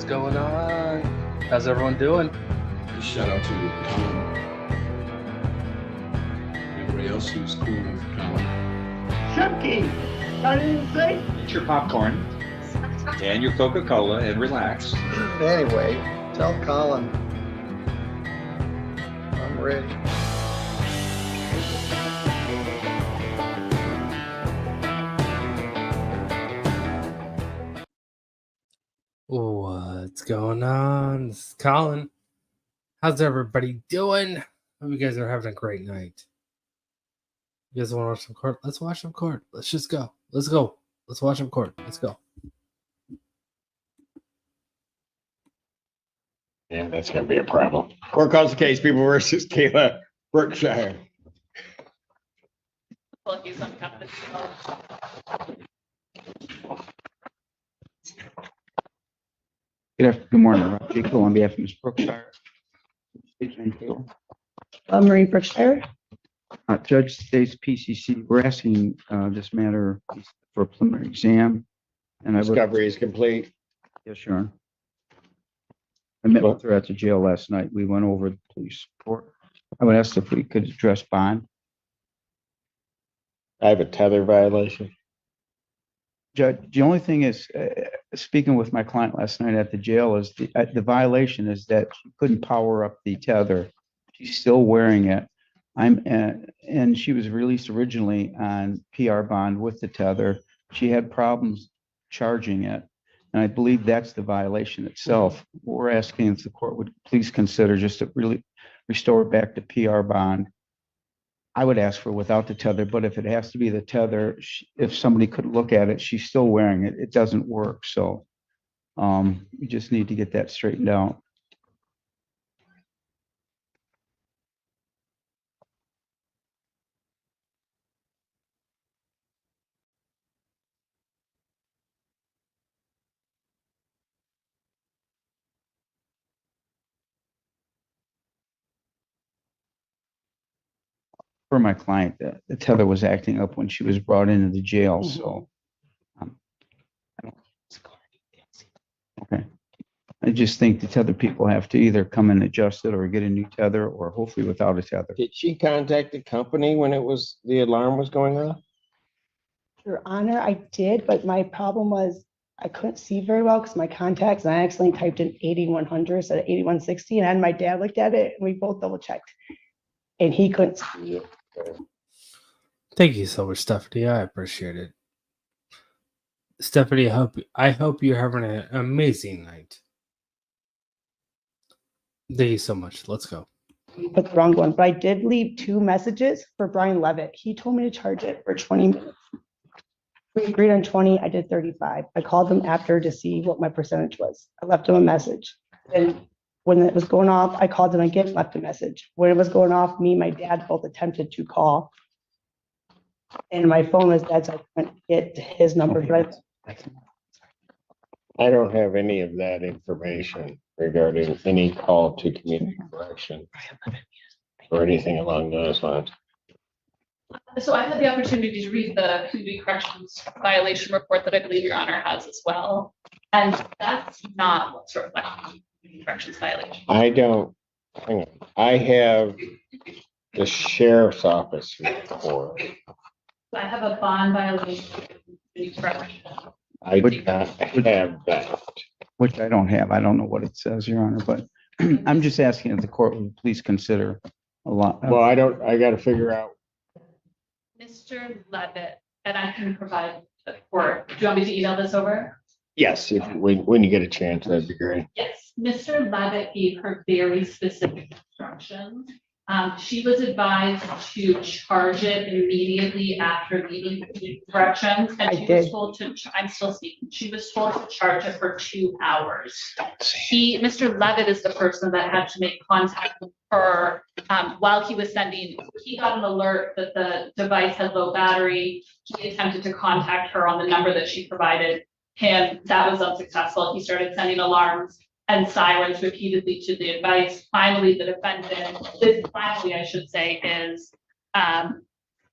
going on? How's everyone doing? Shout out to Colin. Everybody else who's cool with Colin. Chunky! I didn't say. Get your popcorn and your Coca-Cola and relax. Anyway, tell Colin I'm ready. What's going on? This is Colin. How's everybody doing? Hope you guys are having a great night. You guys want to watch some court? Let's watch some court. Let's just go. Let's go. Let's watch some court. Let's go. Yeah, that's going to be a problem. Court calls the case, people versus Kayla Berkshire. Well, he's uncovered. Good morning, Rob Jacob on behalf of Ms. Brookshire. Marie Brookshire. Judge State's PCC, we're asking this matter for a preliminary exam. And I would, Discovery is complete. yes, Your Honor. I met with her at the jail last night. We went over the police report. I would ask if we could address bond. I have a tether violation. Judge, the only thing is, speaking with my client last night at the jail, is the violation is that she couldn't power up the tether. She's still wearing it. And she was released originally on PR bond with the tether. She had problems charging it. And I believe that's the violation itself. We're asking if the court would please consider just to really restore it back to PR bond. I would ask for without the tether, but if it has to be the tether, if somebody could look at it, she's still wearing it. It doesn't work. So we just need to get that straightened out. For my client, the tether was acting up when she was brought into the jail. So, okay. I just think the tether people have to either come and adjust it or get a new tether, or hopefully without a tether. Did she contact the company when the alarm was going off? Your Honor, I did, but my problem was I couldn't see very well because my contacts, and I accidentally typed in 8100 instead of 8160, and then my dad looked at it and we both double checked. And he couldn't see it. Thank you so much, Stephanie. I appreciate it. Stephanie, I hope you're having an amazing night. Thank you so much. Let's go. Put the wrong one, but I did leave 2 messages for Brian Levitt. He told me to charge it for 20 minutes. We agreed on 20. I did 35. I called him after to see what my percentage was. I left him a message. And when it was going off, I called him again, left a message. When it was going off, me and my dad both attempted to call. And my phone was dead, so I couldn't get his number. But I don't have any of that information regarding any call to community correction or anything along those lines. So I had the opportunity to read the community corrections violation report that I believe Your Honor has as well. And that's not what's reflected in community corrections violation. Hang on. I have the sheriff's office report. So I have a bond violation of community correction. I do not have that. Which I don't have. I don't know what it says, Your Honor, but I'm just asking if the court would please consider a lot. Well, I got to figure out. Mr. Levitt, and I can provide the court. Do you want me to email this over? Yes, when you get a chance, that'd be great. Yes, Mr. Levitt gave her very specific instructions. She was advised to charge it immediately after leaving community corrections, and she was told to, I'm still speaking, she was told to charge it for 2 hours. Mr. Levitt is the person that had to make contact with her while he was he got an alert that the device had low battery. He attempted to contact her on the number that she provided him. That was unsuccessful. He started sending alarms and sirens repeatedly to the device. Finally, the defendant, I should say, is, I'm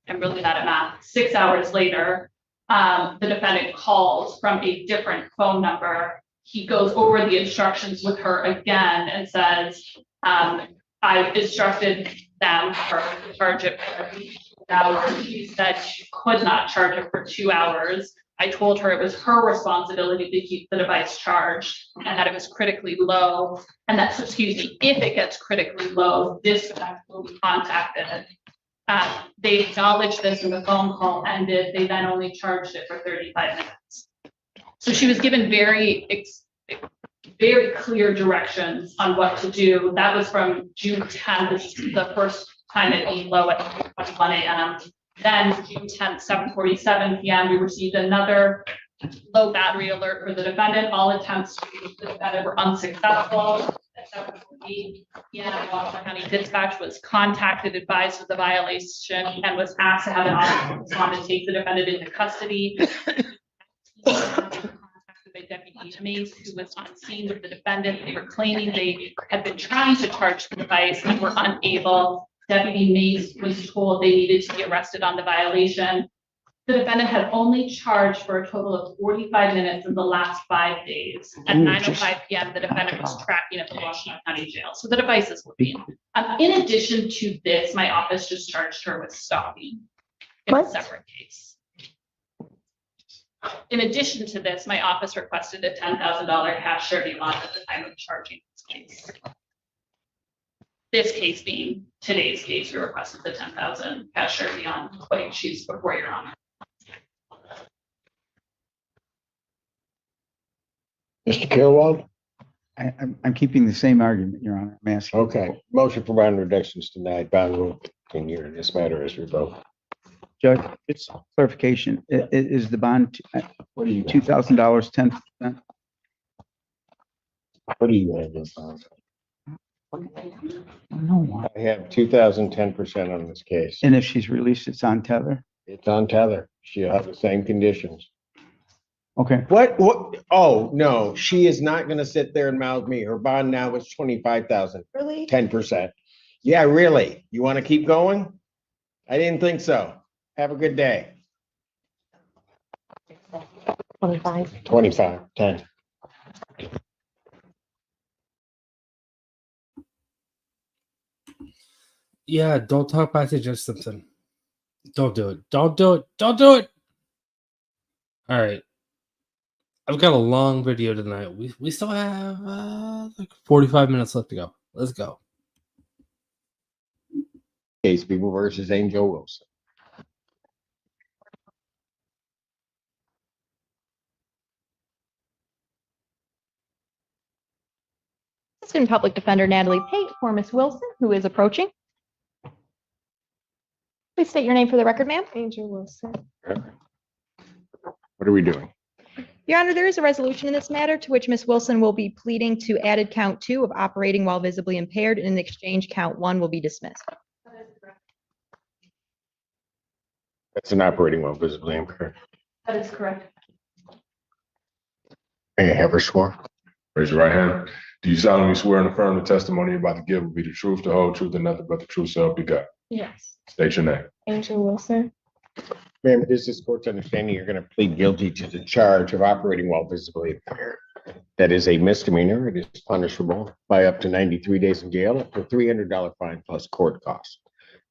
really bad at math, 6 hours later, the defendant calls from a different phone number he goes over the instructions with her again and says, I instructed them to charge it for 2 hours. She said she could not charge it for 2 hours. I told her it was her responsibility to keep the device charged and that it was critically low. And that's, excuse me, if it gets critically low, dispatch will be contacted. They acknowledged this and the phone call ended. They then only charged it for 35 minutes. So she was given very clear directions on what to do. That was from June 10th, the first time it being low at 1 a.m. Then June 10th, 7:47 p.m., we received another low battery alert for the defendant. All attempts to reach the defendant were unsuccessful. At 7:48 p.m., Washington County Dispatch was contacted, advised of the violation, and was asked to have an officer respond to take the defendant into custody. Contacted by Deputy Mace, who was on scene with the defendant. They were claiming they had been trying to charge the device and were unable. Deputy Mace was told they needed to be arrested on the violation. The defendant had only charged for a total of 45 minutes in the last 5 days. At 9:05 p.m., the defendant was tracking at the Washington County Jail. So the device is working. In addition to this, my office just charged her with stalking in a separate case. In addition to this, my office requested a $10,000 cash surety bond at the time of charging this case. This case being today's case, we requested the $10,000 cash surety on putting she's before your honor. Mr. Kilwald? I'm keeping the same argument, Your Honor. I'm asking. Okay, motion for bond reductions denied. Bond will continue. This matter is revoked. Judge, it's clarification. Is the bond $2,000, 10%? What do you have this on? No. I have 2,010% on this case. And if she's released, it's on tether? It's on tether. She'll have the same conditions. Okay. What? Oh, no, she is not gonna sit there and mouth me. Her bond now is 25,000, Really? 10%. Yeah, really? You wanna keep going? I didn't think so. Have a good day. 25, 10. Yeah, don't talk back to Judge Simpson. Don't do it. Don't do it. Don't do it. All right. I've got a long video tonight. We still have like 45 minutes left to go. Let's go. Case People versus Angel Wilson. Assistant Public Defender Natalie Pate for Ms. Wilson, who is approaching. Please state your name for the record, ma'am. Angel Wilson. What are we doing? Your Honor, there is a resolution in this matter to which Ms. Wilson will be pleading to added count 2 of operating while visibly impaired, and in exchange, count 1 will be dismissed. That's an operating while visibly impaired. That is correct. May I have her sworn? Raise your right hand. Do you solemnly swear and affirm the testimony you're about to give will be the truth, the whole truth, and nothing but the truth, so help you God? Yes. State your name. Angel Wilson. Ma'am, it is this court's understanding you're gonna plead guilty to the charge of operating while visibly impaired. That is a misdemeanor. It is punishable by up to 93 days in jail, up to a $300 fine plus court costs.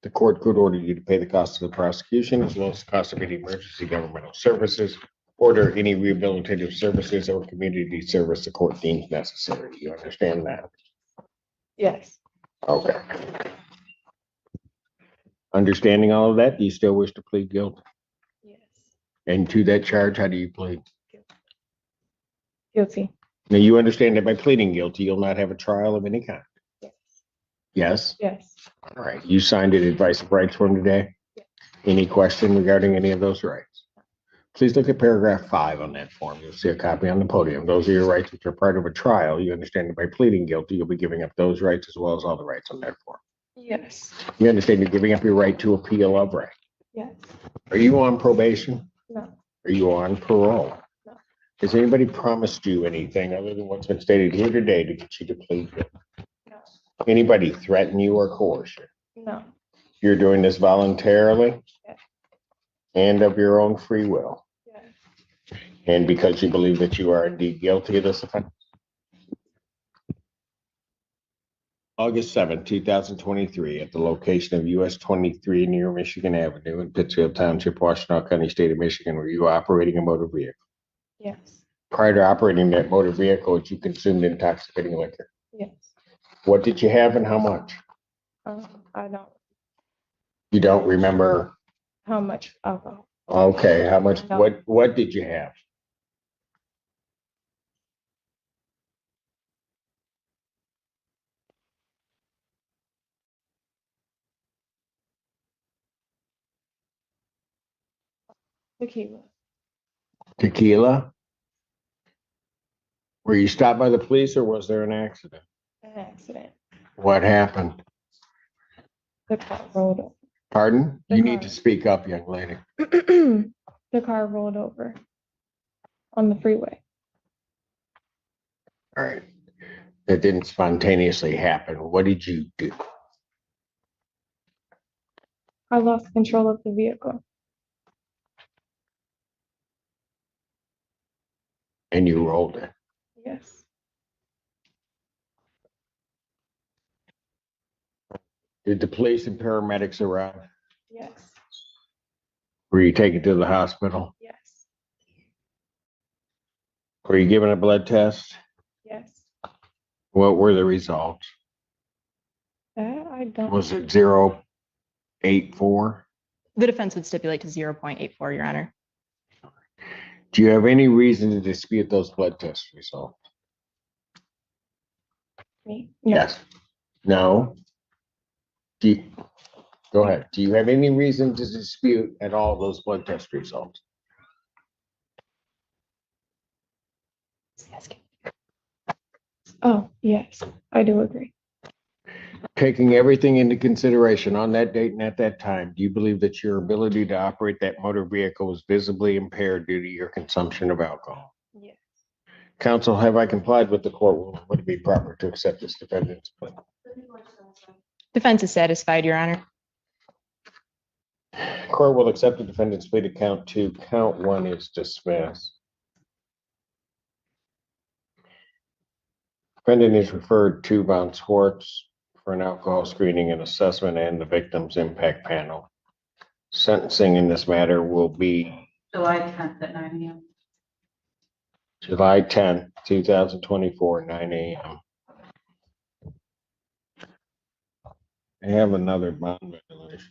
The court could order you to pay the cost of the prosecution as well as the cost of any emergency governmental services, order any rehabilitative services or community service the court deems necessary. You understand that? Yes. Okay. Understanding all of that, do you still wish to plead guilty? Yes. And to that charge, how do you plead? Guilty. Now, you understand that by pleading guilty, you'll not have a trial of any kind? Yes. Yes? Yes. All right. You signed an advice of rights form today? Yes. Any question regarding any of those rights? Please look at paragraph 5 on that form. You'll see a copy on the podium. Those are your rights which are part of a trial. You understand that by pleading guilty, you'll be giving up those rights as well as all the rights on that form. Yes. You understand you're giving up your right to appeal of right. Yes. Are you on probation? No. Are you on parole? No. Has anybody promised you anything other than what's been stated here today to get you to plead guilty? No. Anybody threaten you or coerce you? No. You're doing this voluntarily Yes. and of your own free will. Yes. And because you believe that you are indeed guilty of this offense? August 7th, 2023, at the location of US 23 near Michigan Avenue in Pittsfield Township, Washtenaw County, State of Michigan, were you operating a motor vehicle? Yes. Prior to operating that motor vehicle, you consumed intoxicating liquor. Yes. What did you have and how much? I don't, You don't remember? how much alcohol? Okay, how much, No. what did you have? Tequila. Tequila? Were you stopped by the police or was there an accident? An accident. What happened? The car rolled Pardon? The You need car. to speak up, young lady. over. The car rolled over on the freeway. All right. That didn't spontaneously happen. What did you do? I lost control of the vehicle. And you rolled it. Yes. Did the police and paramedics arrive? Yes. Were you taken to the hospital? Yes. Were you given a blood test? Yes. What were the results? That I don't. Was it 0.84? The defense would stipulate to 0.84, Your Honor. Do you have any reason to dispute those blood test results? Me? No. Yes. No? Go ahead. Do you have any reason to dispute at all those blood test results? Oh, yes, I do agree. Taking everything into consideration on that date and at that time, do you believe that your ability to operate that motor vehicle was visibly impaired due to your consumption of alcohol? Yes. Counsel, have I complied with the court rule? Would it be proper to accept this defendant's plea? Defense is satisfied, Your Honor. Court will accept the defendant's plea to count 2. Count 1 is dismissed. Defendant is referred to Von Schwartz for an alcohol screening and assessment and the victim's impact panel. Sentencing in this matter will be July 10th at 9 a.m. July 10th, 2024, 9 a.m. I have another bond violation.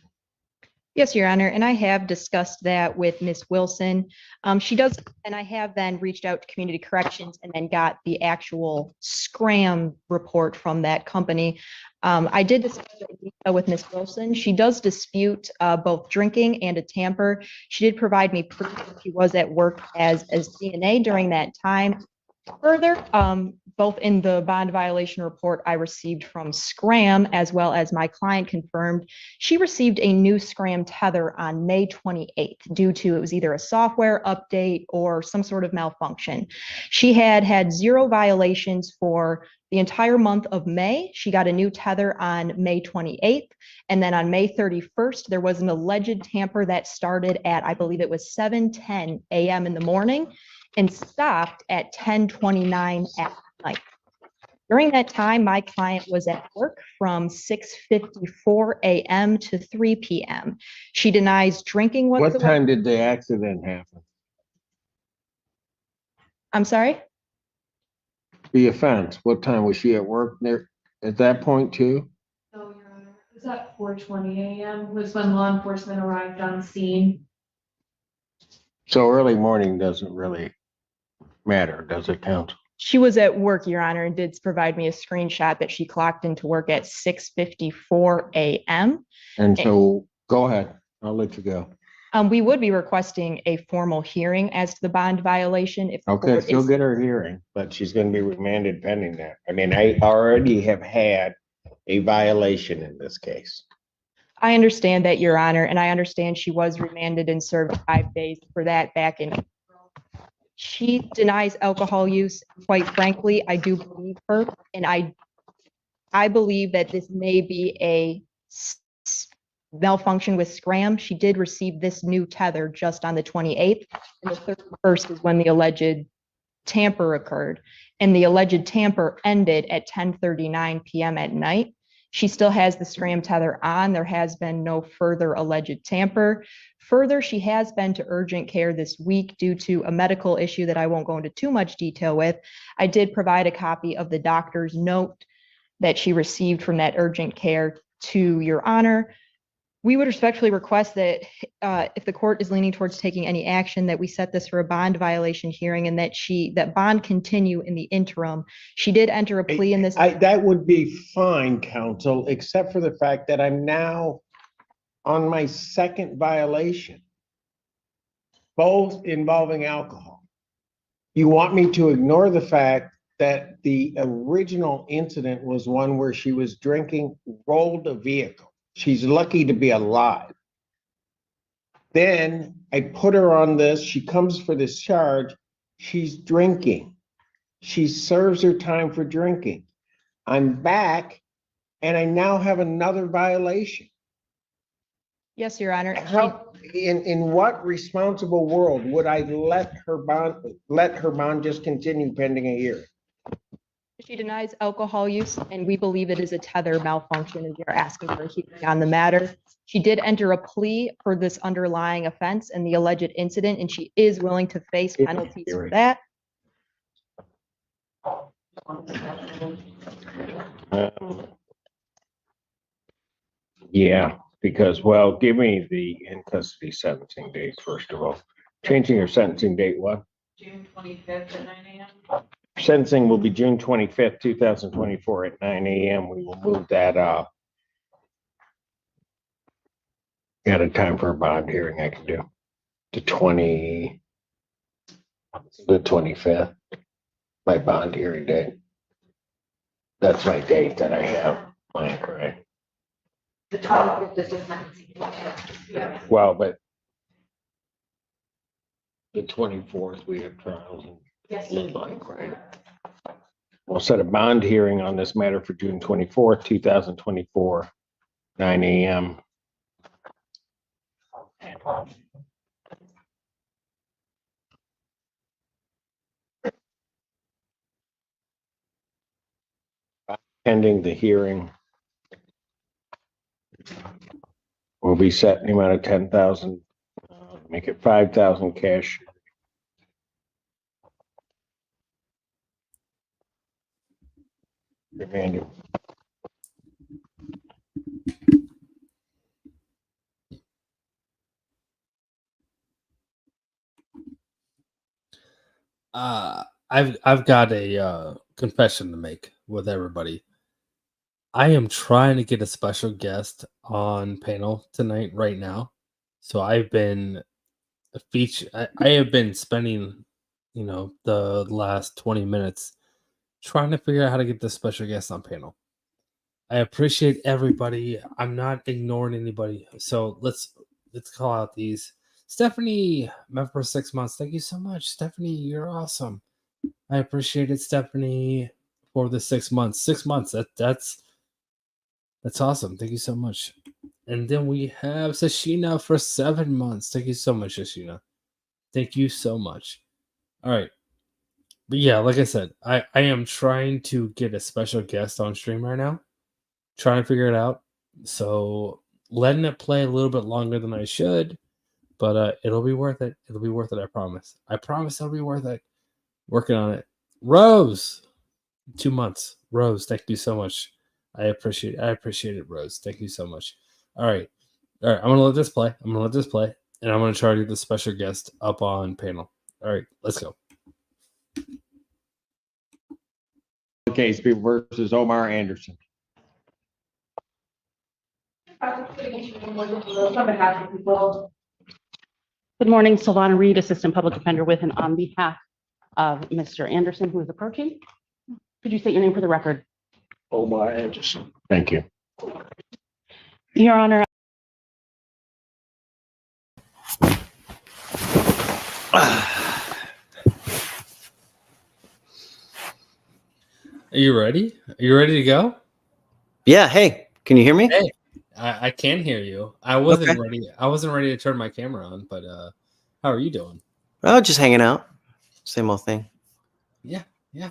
Yes, Your Honor, and I have discussed that with Ms. Wilson. She does, and I have then reached out to Community Corrections and then got the actual Scram report from that company. I did discuss it in detail with Ms. Wilson. She does dispute both drinking and a tamper. She did provide me proof that she was at work as CNA during that time. Further, both in the bond violation report I received from Scram, as well as my client confirmed, she received a new Scram tether on May 28th due to it was either a software update or some sort of malfunction. She had 0 violations for the entire month of May. She got a new tether on May 28th. And then on May 31st, there was an alleged tamper that started at, I believe it was 7:10 a.m. in the morning and stopped at 10:29 at night. During that time, my client was at work from 6:54 a.m. to 3 p.m. She denies drinking whatsoever. What time did the accident happen? I'm sorry? The offense, what time was she at work there at that point too? So, Your Honor, it was at 4:20 a.m. was when law enforcement arrived on scene. So early morning doesn't really matter, does it, count? She was at work, Your Honor, and did provide me a screenshot that she clocked into work at 6:54 a.m. And so, go ahead, I'll let you go. We would be requesting a formal hearing as to the bond violation. If the Okay, court she'll is- get her hearing, but she's gonna be remanded pending that. I mean, I already have had a violation in this case. I understand that, Your Honor, and I understand she was remanded and served 5 days for that back in April. She denies alcohol use. Quite frankly, I do believe her, and I believe that this may be malfunction with Scram. She did receive this new tether just on the 28th, and the 31st is when the alleged tamper occurred, and the alleged tamper ended at 10:39 p.m. at night. She still has the Scram tether on. There has been no further alleged tamper. Further, she has been to urgent care this week due to a medical issue that I won't go into too much detail with. I did provide a copy of the doctor's note that she received from that urgent care to Your Honor. We would respectfully request that if the court is leaning towards taking any action, that we set this for a bond violation hearing and that bond continue in the interim. She did enter a plea in this. That would be fine, counsel, except for the fact that I'm now on my second violation, both involving alcohol. You want me to ignore the fact that the original incident was one where she was drinking, rolled a vehicle. She's lucky to be alive. Then I put her on this. She comes for this charge. She's drinking. She serves her time for drinking. I'm back and I now have another violation. Yes, Your Honor. How, in what responsible world would I let her bond just continue pending a year? She denies alcohol use, and we believe it is a tether malfunction, and you're asking for a hearing on the matter. She did enter a plea for this underlying offense and the alleged incident, and she is willing to face penalties for that. Yeah, because, well, give me the in custody sentencing date, first of all. Changing your sentencing date, what? June 25th at 9 a.m. Sentencing will be June 25th, 2024 at 9 a.m. We will move that up. Got a time for a bond hearing I can do. The 25th, my bond hearing date. That's my date that I have. Right. The 25th is the sentencing. Well, but the 24th, we have trials and right. We'll set a bond hearing on this matter for June 24th, 2024, 9 a.m. Pending the hearing, will be set in the amount of 10,000, make it 5,000 cash. Remanded. I've got a confession to make with everybody. I am trying to get a special guest on panel tonight right now. So I've been I have been spending, the last 20 minutes trying to figure out how to get this special guest on panel. I appreciate everybody. I'm not ignoring anybody. So let's call out these. Stephanie, member for 6 months. Thank you so much. Stephanie, you're awesome. I appreciate it, Stephanie, for the 6 months. 6 months. That's awesome. Thank you so much. And then we have Sashina for 7 months. Thank you so much, Sashina. Thank you so much. All right. But yeah, like I said, I am trying to get a special guest on stream right now. Trying to figure it out. So letting it play a little bit longer than I should. But it'll be worth it. It'll be worth it, I promise. I promise it'll be worth it. Working on it. Rose, 2 months. Rose, thank you so much. I appreciate it, Rose. Thank you so much. All right. I'm going to let this play. And I'm going to try to get the special guest up on panel. All right, let's go. Case versus Omar Anderson. Good morning, Sylvana Reed, Assistant Public Defender with and on behalf of Mr. Anderson, who is approaching. Could you state your name for the record? Omar Anderson. Thank you. Your Honor. Are you ready? Are you ready to go? Yeah. Hey, can you hear me? Hey. I can hear you. I wasn't Okay. ready. I wasn't ready to turn my camera on, but how are you doing? Oh, just hanging out. Same old thing. Yeah, yeah.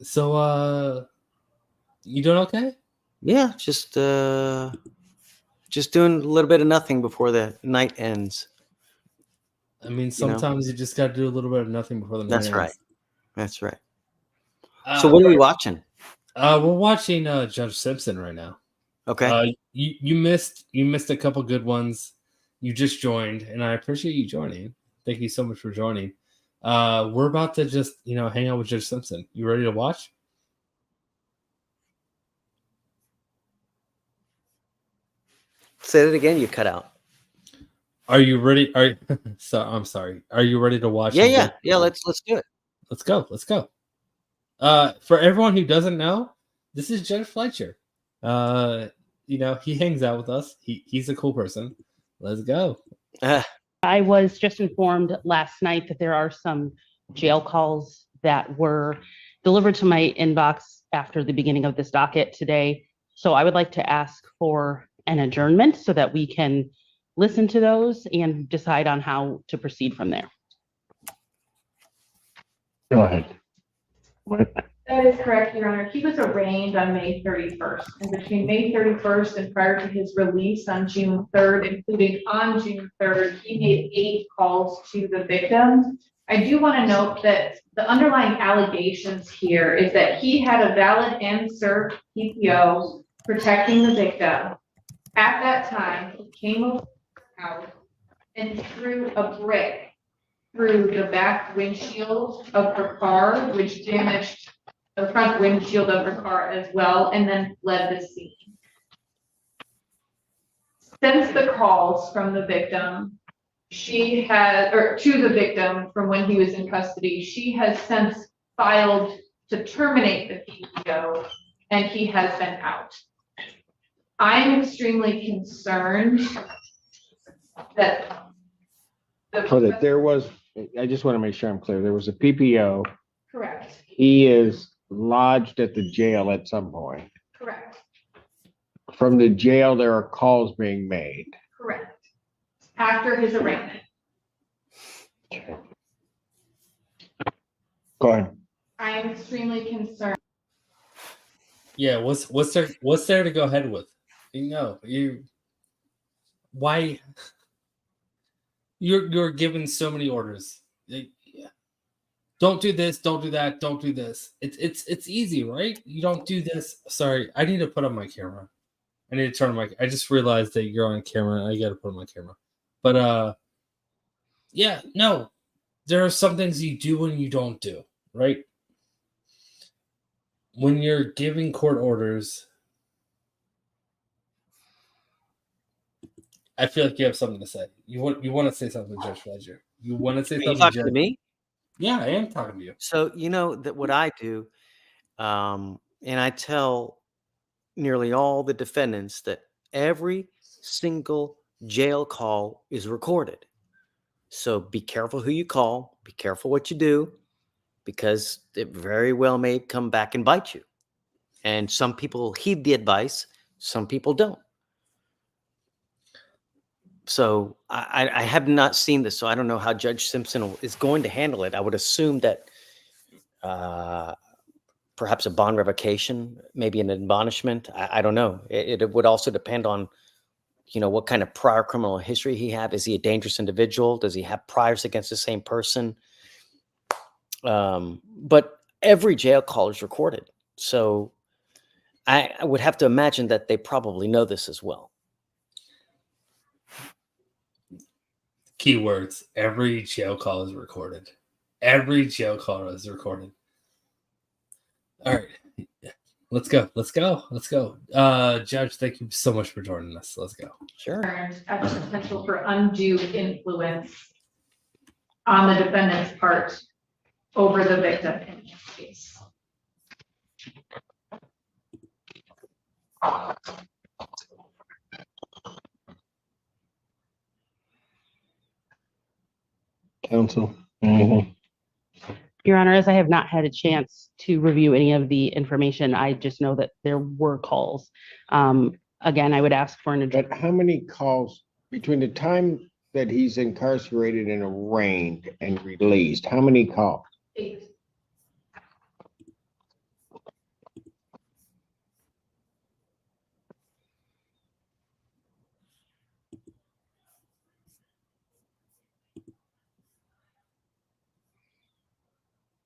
So you doing okay? Yeah, just doing a little bit of nothing before the night ends. I mean, You know? sometimes you just got to do a little bit of nothing before the night That's right. ends. That's right. So what are we watching? We're watching Judge Simpson right now. Okay. You missed a couple good ones. You just joined, and I appreciate you joining. Thank you so much for joining. We're about to just hang out with Judge Simpson. You ready to watch? Say it again. You cut out. Are you ready? I'm sorry. Are you ready to watch? Yeah. Let's do it. Let's go. For everyone who doesn't know, this is Judge Fletcher. He hangs out with us. He's a cool person. Let's go. I was just informed last night that there are some jail calls that were delivered to my inbox after the beginning of this docket today. So I would like to ask for an adjournment so that we can listen to those and decide on how to proceed from there. Go ahead. What? That is correct, Your Honor. He was arraigned on May 31st, and between May 31st and prior to his release on June 3rd, including on June 3rd, he made 8 calls to the victim. I do want to note that the underlying allegations here is that he had a valid and served PPO protecting the victim. At that time, he came out and threw a brick through the back windshield of her car, which damaged the front windshield of her car as well, and then fled the scene. Since the calls from the victim, to the victim from when he was in custody, she has since filed to terminate the PPO, and he has been out. I'm extremely concerned that I just want to make sure I'm clear. There was a PPO. Correct. He is lodged at the jail at some point. Correct. From the jail, there are calls being made. Correct. After his arraignment. Go ahead. I am extremely concerned. Yeah, what's there to go ahead with? Why you're given so many orders. Don't do this, don't do that, don't do this. It's easy, right? You don't do this. Sorry, I need to put on my camera. I need to turn on my. I just realized that you're on camera. I got to put on my camera. But yeah, no, there are some things you do and you don't do, right? When you're giving court orders, I feel like you have something to say. You want to say something, Judge Fletcher. You want to say something? You talking to me? Yeah, I am talking to you. So you know that what I do, and I tell nearly all the defendants that every single jail call is recorded. So be careful who you call, be careful what you do, because it very well may come back and bite you. And some people heed the advice, some people don't. So I have not seen this, so I don't know how Judge Simpson is going to handle it. I would assume that perhaps a bond revocation, maybe an admonishment. I don't know. It would also depend on, what kind of prior criminal history he have. Is he a dangerous individual? Does he have priors against the same person? But every jail call is recorded. So I would have to imagine that they probably know this as well. Keywords. Every jail call is recorded. Every jail call is recorded. All right. Let's go. Judge, thank you so much for joining us. Let's go. Sure. At the potential for undue influence on the defendant's part over the victim in this case. Counsel, anything? Your Honor, as I have not had a chance to review any of the information, I just know that there were calls. Again, I would ask for an But adjournment. how many calls between the time that he's incarcerated and arraigned and released, how many calls? 8.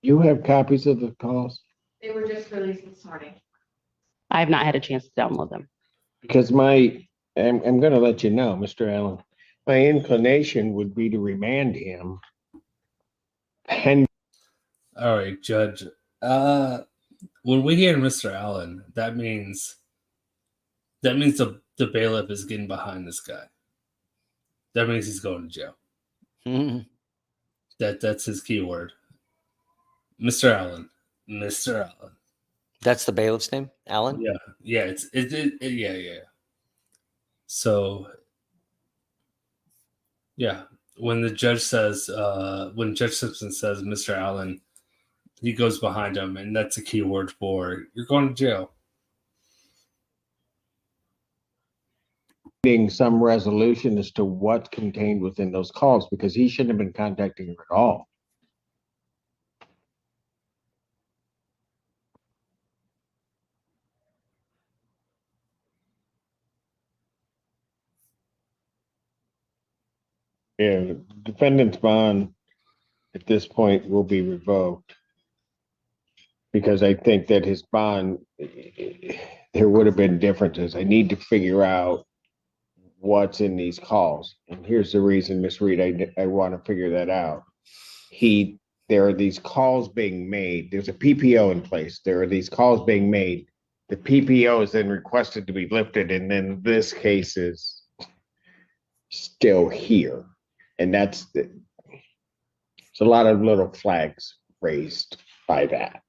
You have copies of the calls? They were just released this morning. I have not had a chance to download them. Because I'm gonna let you know, Mr. Allen, my inclination would be to remand him. And All right, Judge. When we hear Mr. Allen, that means the bailiff is getting behind this guy. That means he's going to jail. Mhm. That's his key word. Mr. Allen. Mr. Allen. That's the bailiff's name, Alan? Yeah, yeah. So yeah, when the judge says when Judge Simpson says Mr. Allen, he goes behind him, and that's a key word for you're going to jail. Being some resolution as to what's contained within those calls, because he shouldn't have been contacting her at all. Yeah, defendant's bond at this point will be revoked. Because I think that his bond, there would have been differences. I need to figure out what's in these calls. And here's the reason, Miss Reed, I want to figure that out. There are these calls being made. There's a PPO in place. There are these calls being made. The PPO is then requested to be lifted, and then this case is still here. And it's a lot of little flags raised by that.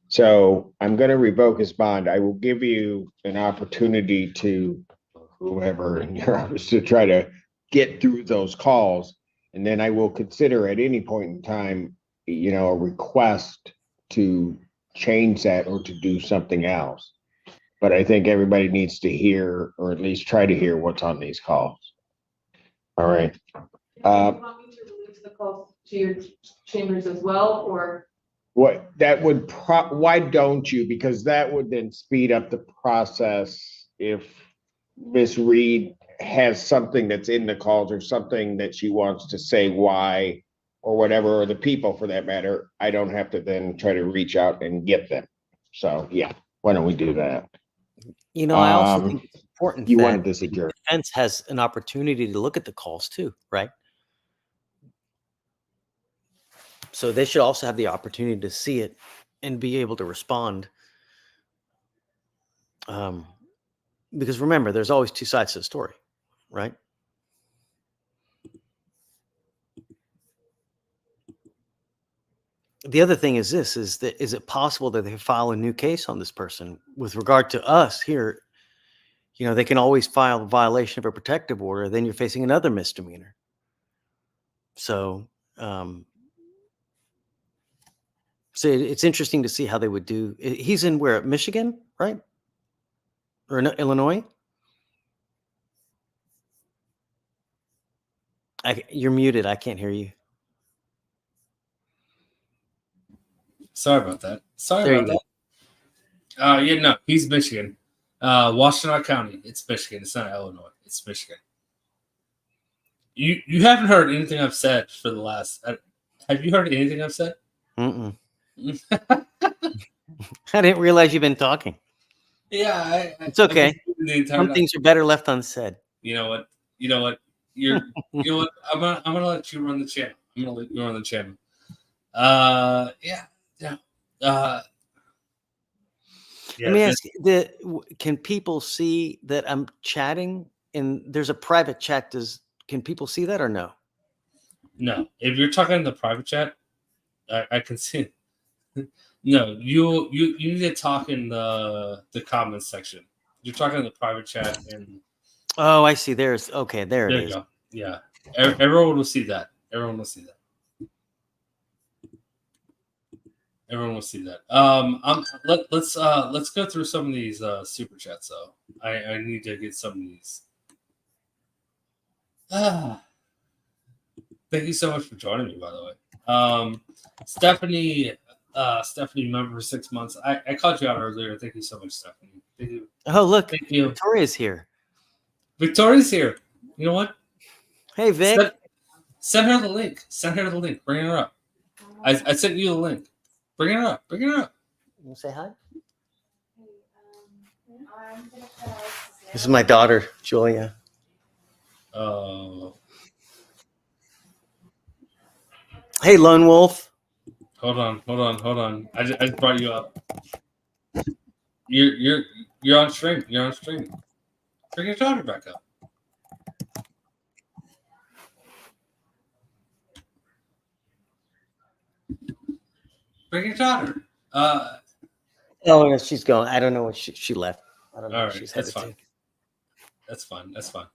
So I'm going to revoke his bond. I will give you an opportunity to, whoever in your office, to try to get through those calls. And then I will consider at any point in time, a request to change that or to do something else. But I think everybody needs to hear, or at least try to hear, what's on these calls. All right. Do you want me to release the calls to your chambers as well, or? Why don't you? Because that would then speed up the process if Miss Reed has something that's in the calls or something that she wants to say why or whatever, or the people for that matter. I don't have to then try to reach out and get them. So yeah, why don't we do that? I also think it's important you that wanted this adjourned. the defense has an opportunity to look at the calls too, right? So they should also have the opportunity to see it and be able to respond. Because remember, there's always two sides to the story, right? The other thing is this, is it possible that they file a new case on this person with regard to us here? They can always file a violation of a protective order. Then you're facing another misdemeanor. So, it's interesting to see how they would do. He's in where? Michigan, right? Or Illinois? You're muted. I can't hear you. Sorry about that. There you go. No, he's Michigan. Washtenaw County. It's Michigan. It's not Illinois. It's Michigan. You haven't heard anything I've said for the last. Have you heard anything I've said? I didn't realize you've been talking. Yeah, it's okay. Some things are better left unsaid. You know what? You know what? You know what? I'm gonna let you run the channel. I'm gonna let you run the channel. Yeah. Let me ask you, can people see that I'm chatting and there's a private chat? Can people see that or no? No. If you're talking in the private chat, I can see it. No, you need to talk in the comments section. You're talking in the private chat and oh, I see. There it is. There you go. Yeah. Everyone will see that. Everyone will see that. Everyone will see that. Let's go through some of these super chats though. I need to get some of these. Thank you so much for joining me, by the way. Stephanie, member for 6 months. I called you out earlier. Thank you so much, Stephanie. Thank you. Oh, look, Thank you. Victoria's here. Victoria's here. You know what? Hey, Vic. Send her the link. Send her the link. Bring her up. I sent you the link. Bring her up. Bring her up. You say hi? This is my daughter, Julia. Oh. Hey, Lone Wolf. Hold on. I just brought you up. You're on stream. You're on stream. Bring your daughter back up. Bring your daughter. Oh, she's going. I don't know what she left. I don't know All what right, she's that's headed fine. That's fine.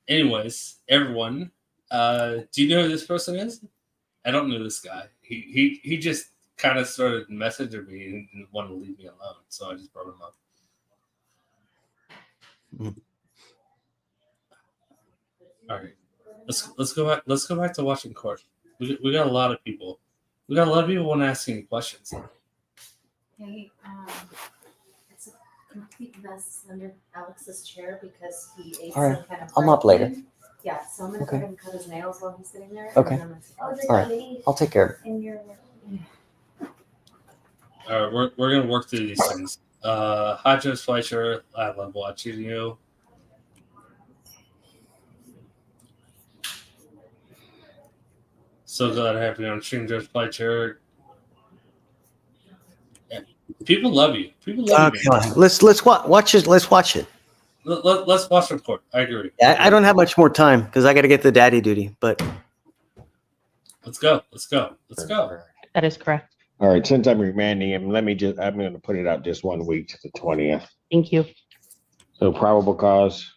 Anyways, everyone, do you know who this person is? I don't know this guy. He just kind of started messaging me and didn't want to leave me alone, so I just brought him up. All right, let's go back. Let's go back to watching court. We got a lot of people. We got a lot of people want to ask any questions. Hey, it's a complete mess under Alex's chair because he ate All right. some kind of. I'm up later. Yeah, so I'm gonna Okay. go ahead and cut his nails while he's sitting there. Okay. And then I'm All right. I'll take care of it. in your. All right, we're gonna work through these things. Hi, Judge Fleischer. I love watching you. So glad to have you on stream, Judge Fleischer. Yeah. People love you. People love you. Okay. Let's watch it. Let's watch it. Let's watch the court. I agree. I don't have much more time because I got to get the daddy duty. But let's go. That is correct. All right, since I'm remanding him, I'm going to put it out just 1 week to the 20th. Thank you. So probable cause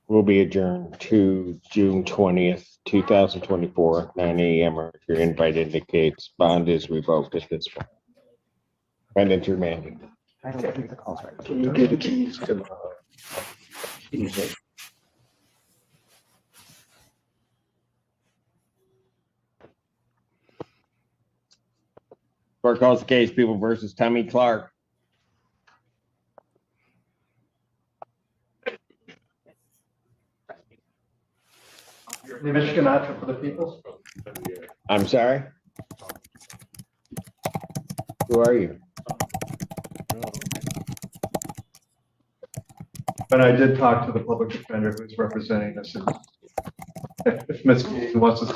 will be adjourned to June 20th, 2024, 9 a.m. or if your invite indicates bond is revoked at this point. Defendant remanding. I don't think the call's right. Can you give the keys to Court calls the case, People versus Tommy Clark. Michigan option for the people? I'm sorry? Who are you? But I did talk to the public defender who's representing us. If Ms. Keene wants to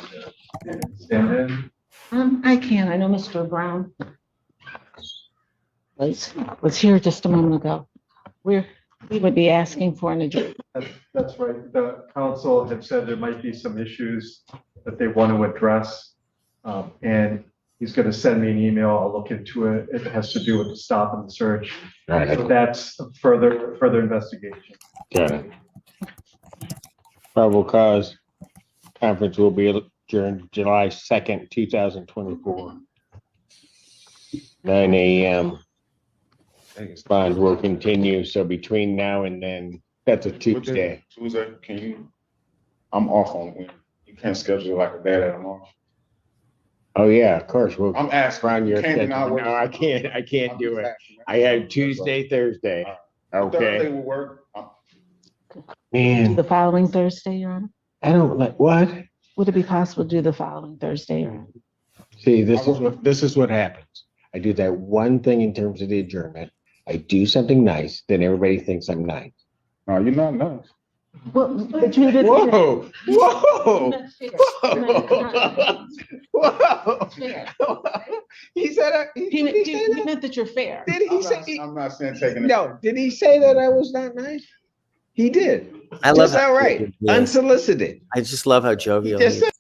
stand in. I can. I know Mr. Brown was here just a moment ago. We would be asking for an adjournment. That's right. The council had said there might be some issues that they want to address. And he's going to send me an email. I'll look into it. It has to do with the stop and the search. Right. So that's further investigation. Got it. Probable cause conference will be adjourned July 2nd, 2024. 9 a.m. Bond will continue. So between now and then, that's a Tuesday. Tuesday, can you? I'm off on when you can't schedule like a day that I'm off. Oh, yeah, of course. Well, I'm asking. on your You can't deny schedule. what- No, I can't do it. asking. I have Tuesday, Thursday. Thursday Okay. will work. Man, The following Thursday, Your Honor? I don't like what? Would it be possible to do the following Thursday? See, this is what happens. I do that one thing in terms of the adjournment. I do something nice, then everybody thinks I'm nice. No, you're not nice. Well, but you didn't. Whoa, whoa, Not fair. whoa. Fair. He said, He meant that you're fair. did he say, I'm not saying taking it. no, did he say that I was not nice? He did. I love Just outright, Yeah. unsolicited. I just love how jovial. Just he is.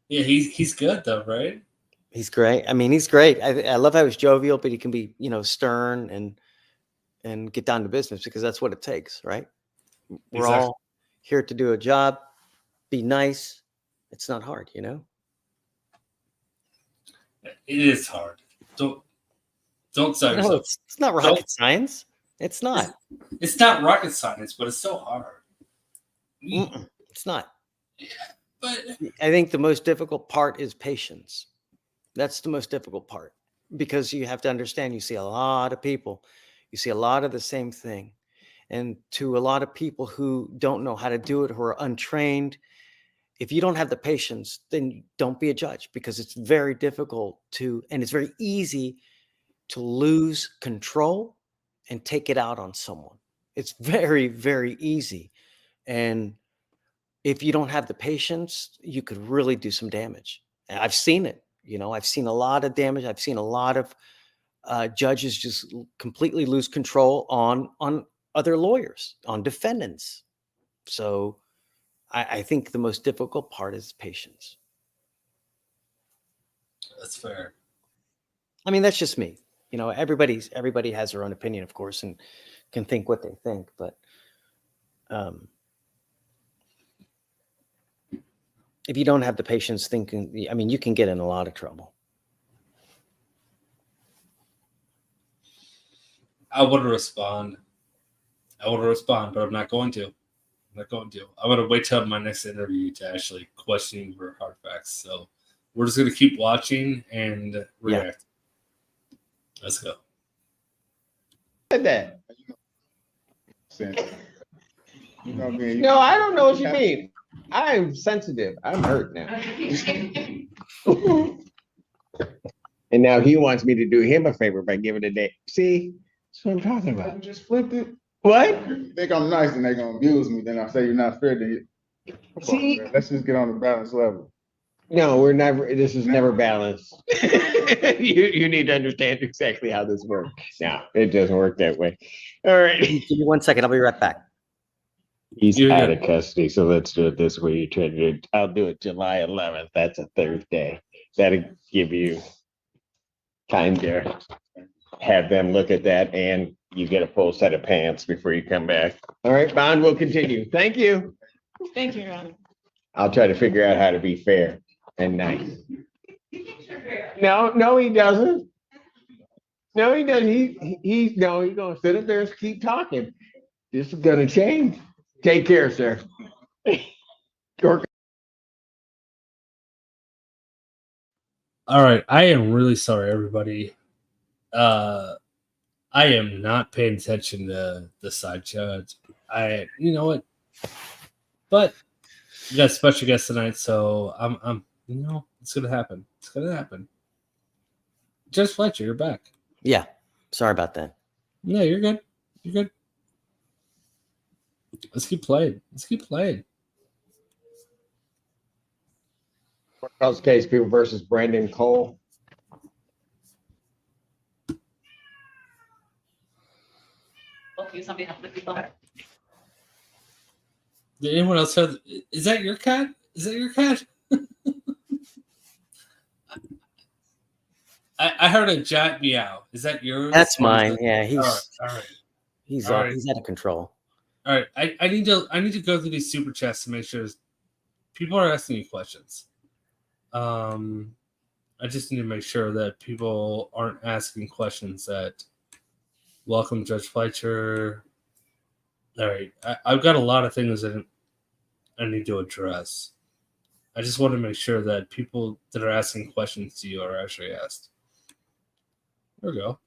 Yeah, he's good though, right? He's great. I mean, he's great. I love how he's jovial, but he can be, stern and get down to business because that's what it takes, right? We're Exactly. all here to do a job, be nice, It's not hard, you know? It is hard. Don't sell No, yourself. it's not rocket science. It's not. It's not rocket science, but it's so hard. It's not. But I think the most difficult part is patience. That's the most difficult part because you have to understand you see a lot of people, you see a lot of the same thing. And to a lot of people who don't know how to do it, who are untrained, if you don't have the patience, then don't be a judge because it's very difficult and it's very easy to lose control and take it out on someone. It's very, very easy. And if you don't have the patience, you could really do some damage. And I've seen it. I've seen a lot of damage. I've seen a lot of judges just completely lose control on other lawyers, on defendants. So I think the most difficult part is patience. that's fair. I mean, that's just me. Everybody has their own opinion, of course, and can think what they think. But if you don't have the patience thinking, I mean, you can get in a lot of trouble. I want to respond, but I'm not going to. I'm going to wait till my next interview to actually question for hard facts. So we're just going to keep watching and react. Yeah. Let's go. That. No, I don't know what you mean. I'm sensitive. I'm hurt now. And now he wants me to do him a favor by giving a day. See, that's what I'm talking about. You just flipped it. What? Think I'm nice and they're gonna abuse me. Then I say you're not fair to you. See, let's just get on the balance level. no, we're never. This is never balanced. you need to understand exactly how this works. No, it doesn't work that way. All right. Give me 1 second. I'll be right back. He's out of custody, so let's do it this way. I'll do it July 11th. That's a Thursday. That'll give you time to have them look at that, and you get a full set of pants before you come back. All right, Bond, we'll continue. Thank you. Thank you, Your Honor. I'll try to figure out how to be fair and nice. No, he doesn't. No, he doesn't. He's gonna sit up there and keep talking. This is gonna change. Take care, sir. All right. I am really sorry, everybody. I am not paying attention to the side judge. You know what? But you got a special guest tonight, so I'm it's gonna happen. It's gonna happen. Judge Fletcher, you're back. Yeah. Sorry about that. No, you're good. You're good. Let's keep playing. Courthouse case, people versus Brandon Cole. Okay, somebody have the people. Did anyone else have? Is that your cat? I heard a giant meow. Is that yours? That's mine. Yeah, all right. He's All right. he's out of control. All right, I need to go through these super chats to make sure people are asking you questions. I just need to make sure that people aren't asking questions that welcome Judge Fletcher. All right, I've got a lot of things that I need to address. I just want to make sure that people that are asking questions to you are actually asked. There we go.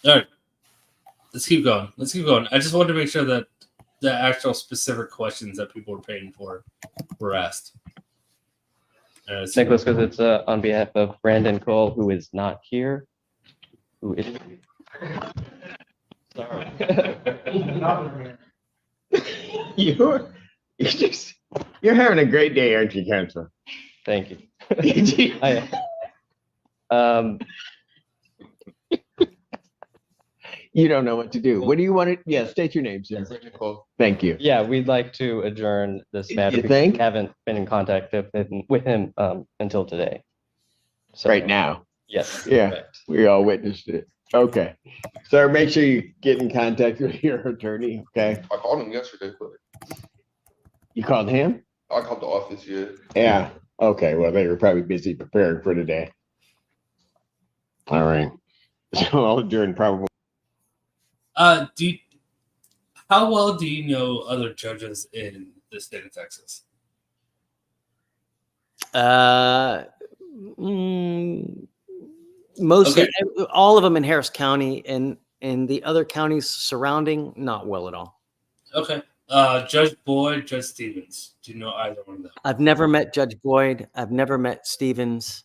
All right, let's keep going. I just wanted to make sure that the actual specific questions that people were paying for were asked. Nicholas, because it's on behalf of Brandon Cole, who is not here. Who is? Sorry. You're having a great day, aren't you, Counsel? Thank you. You don't know what to do. What do you want to? Yeah, state your name, sir. Thank you. Yeah, we'd like to adjourn this matter. You because think? we haven't been in contact with him until today. So, Right now. Yes. Yeah, correct. we all witnessed it. Okay. Sir, make sure you get in contact with your attorney, okay? I called him yesterday, but You called him? I called the office, yeah. Yeah. Okay, well, they were probably busy preparing for today. All right. So I'll adjourn probably. How well do you know other judges in the state of Texas? Mostly, Okay. all of them in Harris County, and the other counties surrounding, not well at all. Okay. Judge Boyd, Judge Stevens. Do you know either one of them? I've never met Judge Boyd. I've never met Stevens.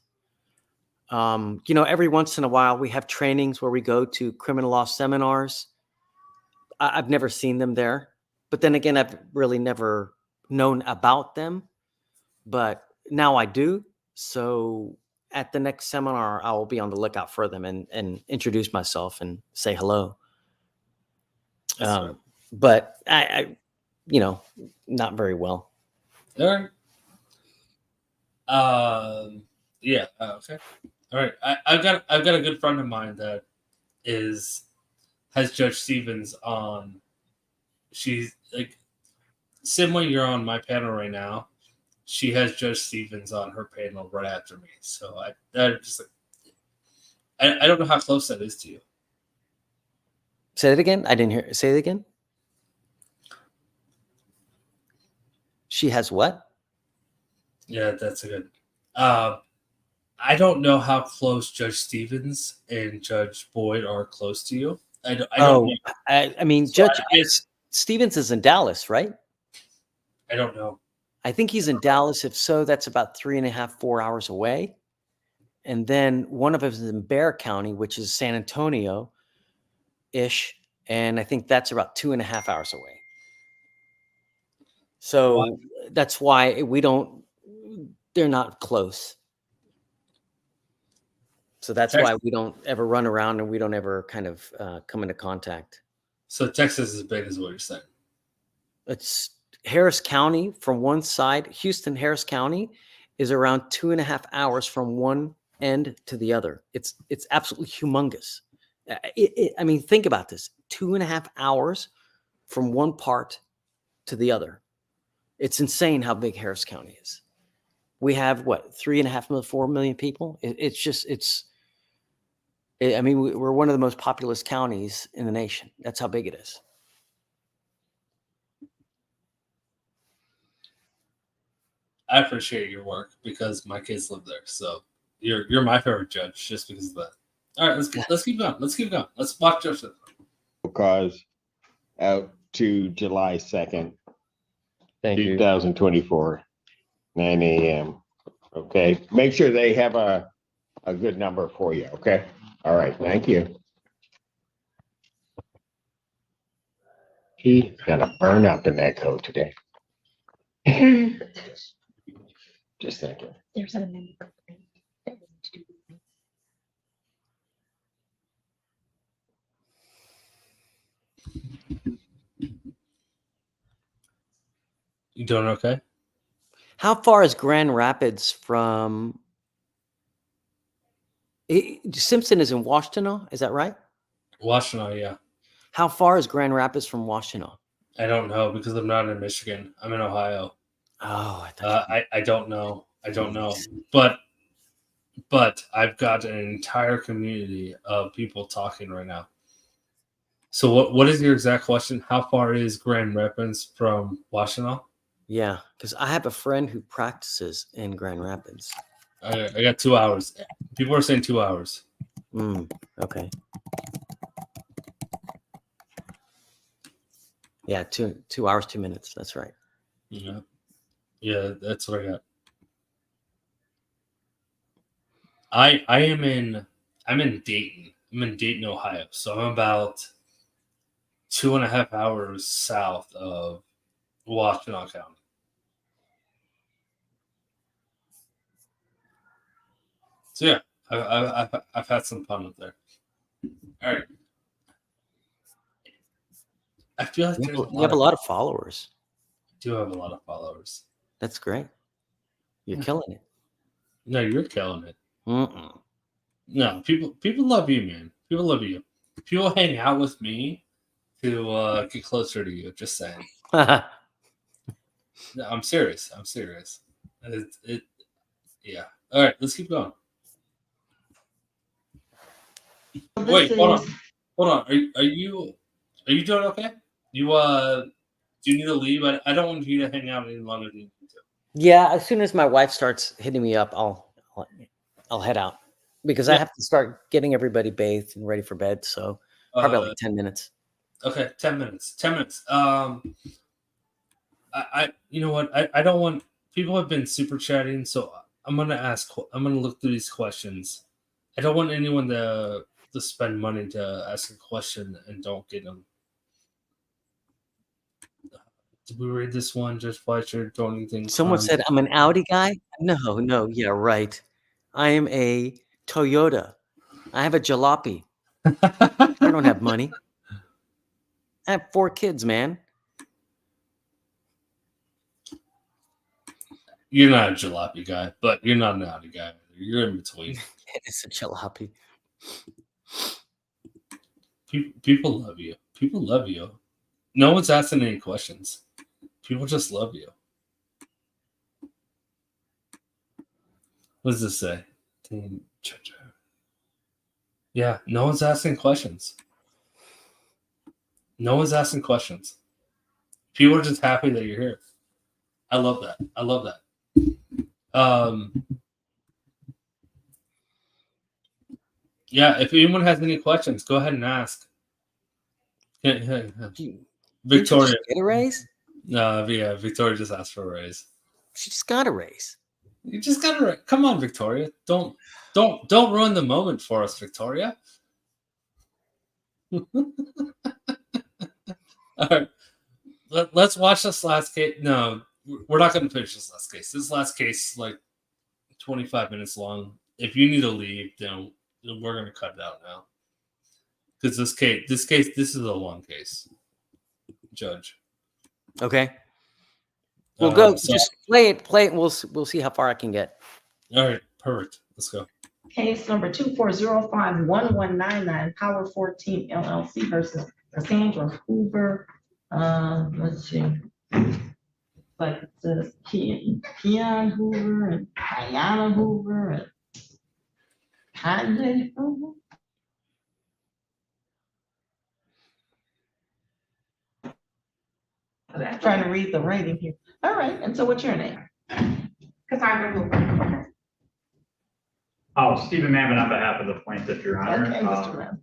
Every once in a while we have trainings where we go to criminal law seminars. I've never seen them there, but then again, I've really never known about them, but now I do. So at the next seminar, I will be on the lookout for them and introduce myself and say hello. But I not very well. All right. Yeah. Okay. All right. I've got a good friend of mine that has Judge Stevens on. She's like, similar. You're on my panel right now. She has Judge Stevens on her panel right after me. So I don't know how close that is to you. Say it again. I didn't hear. Say it again. She has what? Yeah, that's a good. I don't know how close Judge Stevens and Judge Boyd are close to you. I don't know. I mean, So Judge Stevens is in Dallas, right? I don't know. I think he's in Dallas. If so, that's about 3.5, 4 hours away. And then one of them is in Bexar County, which is San Antonio-ish. And I think that's about 2.5 hours away. So that's why they're not close. So that's why we don't ever run around and we don't ever kind of come into contact. So Texas is big, is what you're saying. It's Harris County from one side. Houston, Harris County is around 2.5 hours from one end to the other. It's absolutely humongous. I mean, think about this: 2.5 hours from one part to the other. It's insane how big Harris County is. We have what, 3.5 4 million people. I mean, we're one of the most populous counties in the nation. That's how big it is. I appreciate your work because my kids live there. So you're my favorite judge just because of that. All right, let's keep going. Let's keep going. Let's watch Judge. Cause out to July 2nd, Thank you. 2024, 9 a.m. Okay, make sure they have a good number for you, okay? All right, thank you. He's gonna burn up in that coat today. Just thinking. There's an amendment. You doing okay? How far is Grand Rapids from? Simpson is in Washtenaw, is that right? Washtenaw, yeah. How far is Grand Rapids from Washtenaw? I don't know because I'm not in Michigan. I'm in Ohio. Oh, I don't know. I don't know. But I've got an entire community of people talking right now. So what is your exact question? How far is Grand Rapids from Washtenaw? Yeah, because I have a friend who practices in Grand Rapids. I got 2 hours. People are saying 2 hours. Okay. Yeah, 2 hours, 2 minutes. That's right. Yeah. Yeah, that's what I got. I'm in Dayton. I'm in Dayton, Ohio. So I'm about 2.5 hours south of Washtenaw County. So yeah, I've had some fun up there. All right. I feel like You have a lot of followers. I do have a lot of followers. That's great. You're killing it. No, you're killing it. No, people love you, man. People love you. People hang out with me to get closer to you. Just saying. No, I'm serious. I'm serious. Yeah. All right, let's keep going. Wait, hold on. Are you doing okay? You do you need to leave? I don't want you to hang out any longer than you need to. Yeah, as soon as my wife starts hitting me up, I'll head out because I Yeah. have to start getting everybody bathed and ready for bed. So probably like 10 minutes. Okay, 10 minutes. 10 minutes. I you know what? I don't want people have been super chatting, so I'm gonna look through these questions. I don't want anyone to spend money to ask a question and don't get them. Did we read this one? Just Fletcher, don't anything. Someone said I'm an Audi guy. No, yeah, right. I am a Toyota. I have a jalopy. I don't have money. I have 4 kids, man. You're not a jalopy guy, but you're not an Audi guy. You're in between. It's a jalopy. People love you. People love you. No one's asking any questions. People just love you. What does this say? Yeah, no one's asking questions. No one's asking questions. People are just happy that you're here. I love that. I love that. Yeah, if anyone has any questions, go ahead and ask. Victoria. Did you just get a raise? No, yeah, Victoria just asked for a raise. She just got a raise. You just got to raise. Come on, Victoria. Don't ruin the moment for us, Victoria. All right. Let's watch this last case. No, we're not going to finish this last case. This last case is like 25 minutes long. If you need to leave, then we're going to cut it out now. Because this is a long case, Judge. Okay. We'll go. Just play it. And we'll see how far I can get. All right. Perfect. Let's go. Case number 24051199, Power 14 LLC versus Cassandra Hoover. Let's see. Like it says Keon Hoover and Diana Hoover and Kanye Hoover. I'm trying to read the writing here. All right, and so what's your name? Cassandra Hoover. Oh, Stephen Mammon on behalf of the plaintiff, Your Honor. Okay, Mr. Mammon.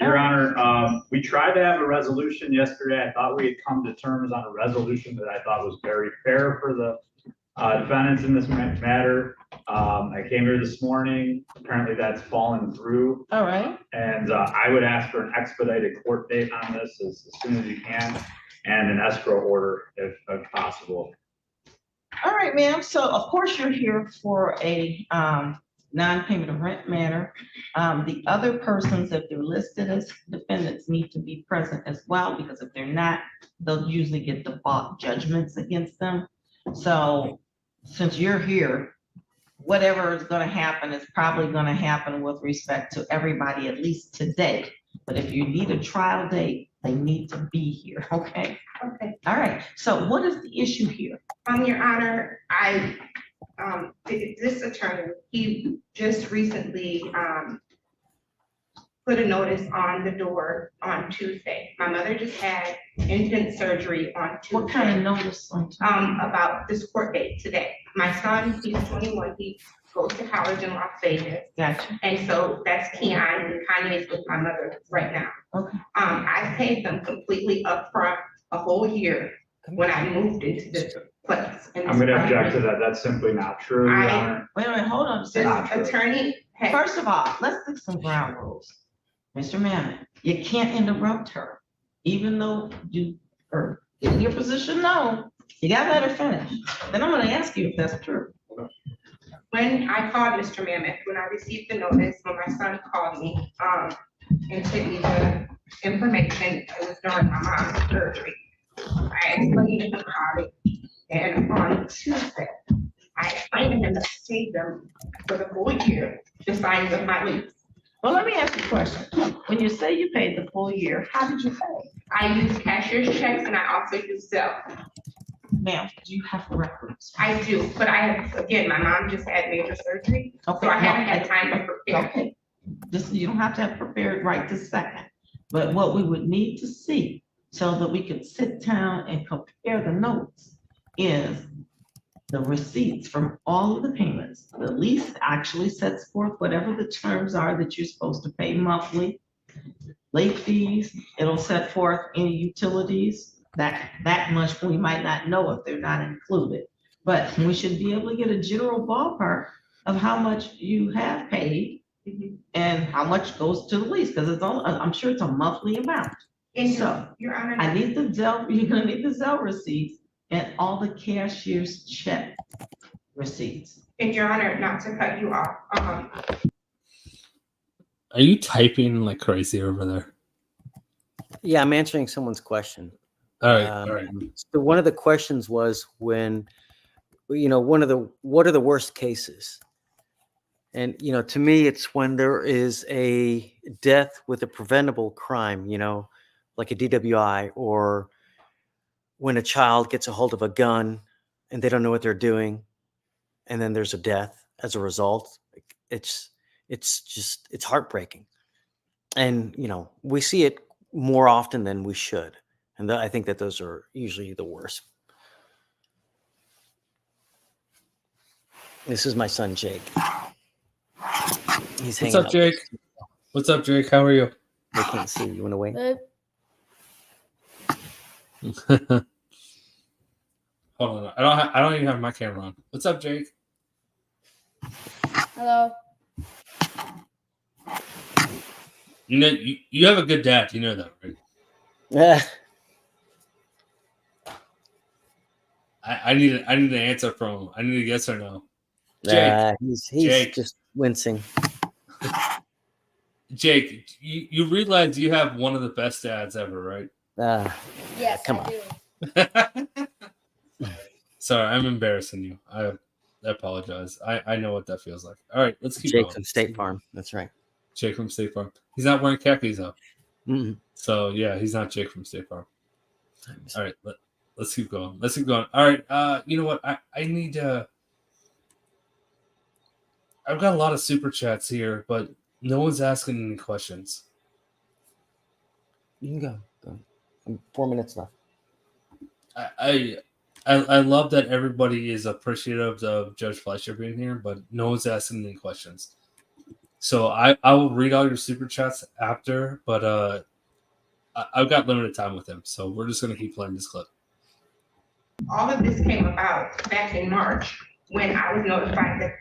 Your Honor, we tried to have a resolution yesterday. I thought we had come to terms on a resolution that I thought was very fair for the defendants in this matter. I came here this morning. Apparently that's fallen through. All right. And I would ask for an expedited court date on this as soon as you can, and an escrow order if possible. All right, ma'am. So of course you're here for a non-payment of rent matter. The other persons, if they're listed as defendants, need to be present as well, because if they're not, they'll usually get default judgments against them. So since you're here, whatever is going to happen is probably going to happen with respect to everybody, at least today. But if you need a trial date, they need to be here. Okay. Okay. All right. So what is the issue here? Your Honor, this attorney, he just recently put a notice on the door on Tuesday. My mother just had infant surgery on Tuesday. What kind of notice? About this court date today. My son, he's 21, he goes to college in Las Vegas. Gotcha. And so that's Keon, and Kanye's with my mother right now. Okay. I paid them completely upfront a whole year when I moved into this place. I'm going to object to that. That's simply not true, Your Honor. Wait a minute, hold on. This attorney. First of all, let's do some ground rules. Mr. Mammon, you can't interrupt her, even though you are in your position now. You gotta let her finish. Then I'm gonna ask you if that's true. When I called Mr. Mammon, when I received the notice, when my son called me, and sent me the information, it was during my mom's surgery. I explained to him about it, and on Tuesday, I explained to him to save them for the whole year, just signing of my lease. Well, let me ask you a question. When you say you paid the full year, how did you pay? I use cashier's checks and I also use Zelle. Ma'am, do you have records? I do, but again, my mom just had major surgery, so I haven't had time to prepare. Okay, you don't have to have prepared right this second. But what we would need to see so that we could sit down and compare the notes is the receipts from all of the payments. The lease actually sets forth whatever the terms are that you're supposed to pay monthly. Late fees, it'll set forth any utilities. That much we might not know if they're not included. But we should be able to get a general ballpark of how much you have paid and how much goes to the lease, because it's all, I'm sure it's a monthly amount. And so Your Honor, I need the Zelle, you're gonna need the Zelle receipts and all the cashier's check receipts. and Your Honor, not to cut you off, Are you typing like crazy over there? Yeah, I'm answering someone's question. All right, all right. So one of the questions was when, what are the worst cases? And, to me, it's when there is a death with a preventable crime, like a DWI, or when a child gets a hold of a gun and they don't know what they're doing, and then there's a death as a result. It's heartbreaking. And, we see it more often than we should. And I think that those are usually the worst. This is my son, Jake. He's hanging What's up, Jake? What's up, Jake? How are you? They can't see you. You went away? Hold on. I don't even have my camera on. What's up, Jake? Hello. You have a good dad. You know that, right? Yeah. I need an answer from him. I need a yes or no. Jake, he's Jake. Just wincing. Jake, you realize you have one of the best dads ever, right? Yes, come on. Sorry, I'm embarrassing you. I apologize. I know what that feels like. All right, let's keep Jake going. from State Farm. That's right. Jake from State Farm. He's not wearing khakis though. Mm-mm. So yeah, he's not Jake from State Farm. All right, let's keep going. Let's keep going. All right. You know what? I need to. I've got a lot of super chats here, but no one's asking any questions. You can go. 4 minutes left. I love that everybody is appreciative of Judge Fleischer being here, but no one's asking any questions. So I will read all your super chats after, but I've got limited time with him, so we're just gonna keep playing this clip. all of this came about back in March when I was notified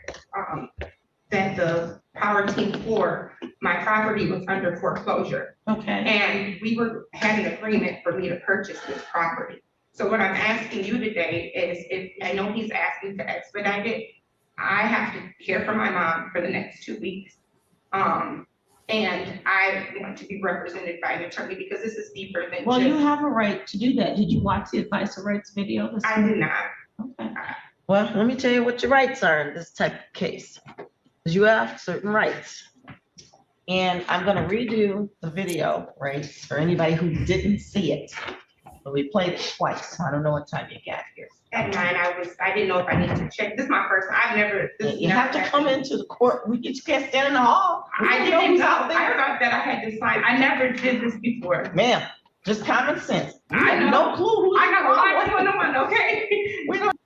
that the power team for my property was under foreclosure. Okay. And we had an agreement for me to purchase this property. So what I'm asking you today is, if I know he's asking to expedite it, I have to care for my mom for the next 2 weeks. And I want to be represented by an attorney because this is deeper than Well, just. you have a right to do that. Did you watch the advice of rights video? I did not. Okay. Well, let me tell you what your rights are in this type of case. Because you have certain rights. And I'm gonna redo the video, right, for anybody who didn't see it. But we played it twice. I don't know what time you got here. At 9, I didn't know if I needed to check. This is my first, You have to come into the court. You just can't stand in the hall. I didn't know, I thought that I had to sign. I never did this before. Ma'am, just common sense. You I have know. no clue who. I got a lot going on, okay? We don't.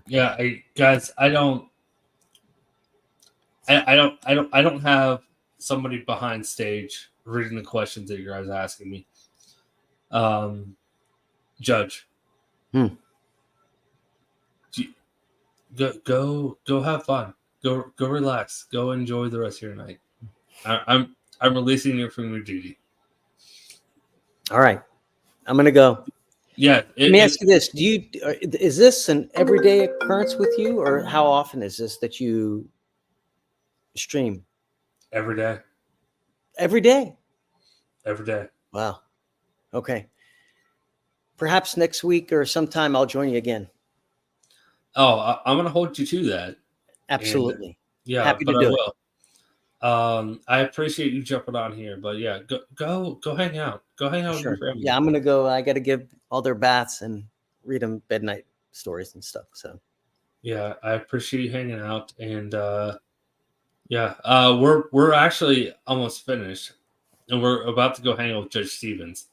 Yeah, guys, I don't have somebody behind stage reading the questions that you guys are asking me. Judge. Go have fun. Go relax. Go enjoy the rest of your night. I'm releasing you from your duty. All right. I'm gonna go. Yeah. Let me ask you this. Is this an everyday occurrence with you, or how often is this that you stream? Every day. Every day? Every day. Wow. Okay. Perhaps next week or sometime I'll join you again. Oh, I'm going to hold you to that. Absolutely. Yeah, Happy but to I do it. will. I appreciate you jumping on here, but yeah, go hang out. Go hang out with your Sure. family. Yeah, I'm gonna go. I got to give all their baths and read them bednight stories and stuff. So Yeah, I appreciate you hanging out, and yeah, we're actually almost finished, and we're about to go hang out with Judge Stevens.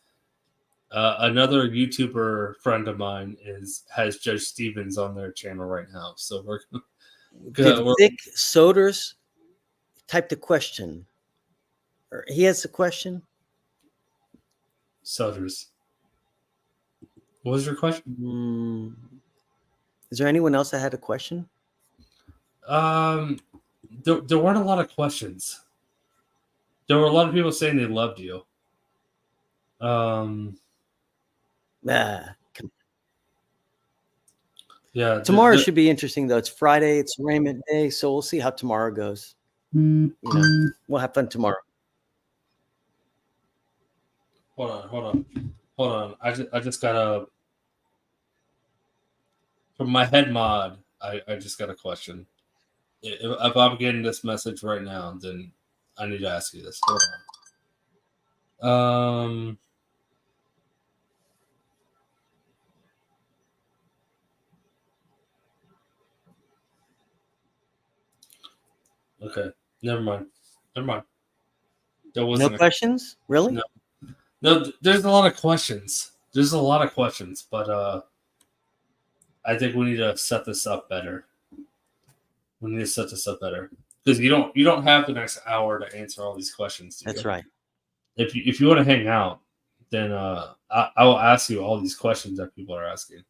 Another YouTuber friend of mine has Judge Stevens on their channel right now, so did we're Vic Soders type the question? Or he has the question. Sutters. What was your question? Is there anyone else that had a question? There weren't a lot of questions. There were a lot of people saying they loved you. Yeah. Tomorrow should be interesting though. It's Friday. It's Raymond Day, so we'll see how tomorrow goes. You know, we'll have fun tomorrow. Hold on. I just got a from my head mod. I just got a question. If I'm getting this message right now, then I need to ask you this. Hold on. Okay. Never mind. There wasn't No questions? Really? No. There's a lot of questions. But I think we need to set this up better. Because you don't have the next hour to answer all these questions. That's right. If you want to hang out, then I will ask you all these questions that people are asking.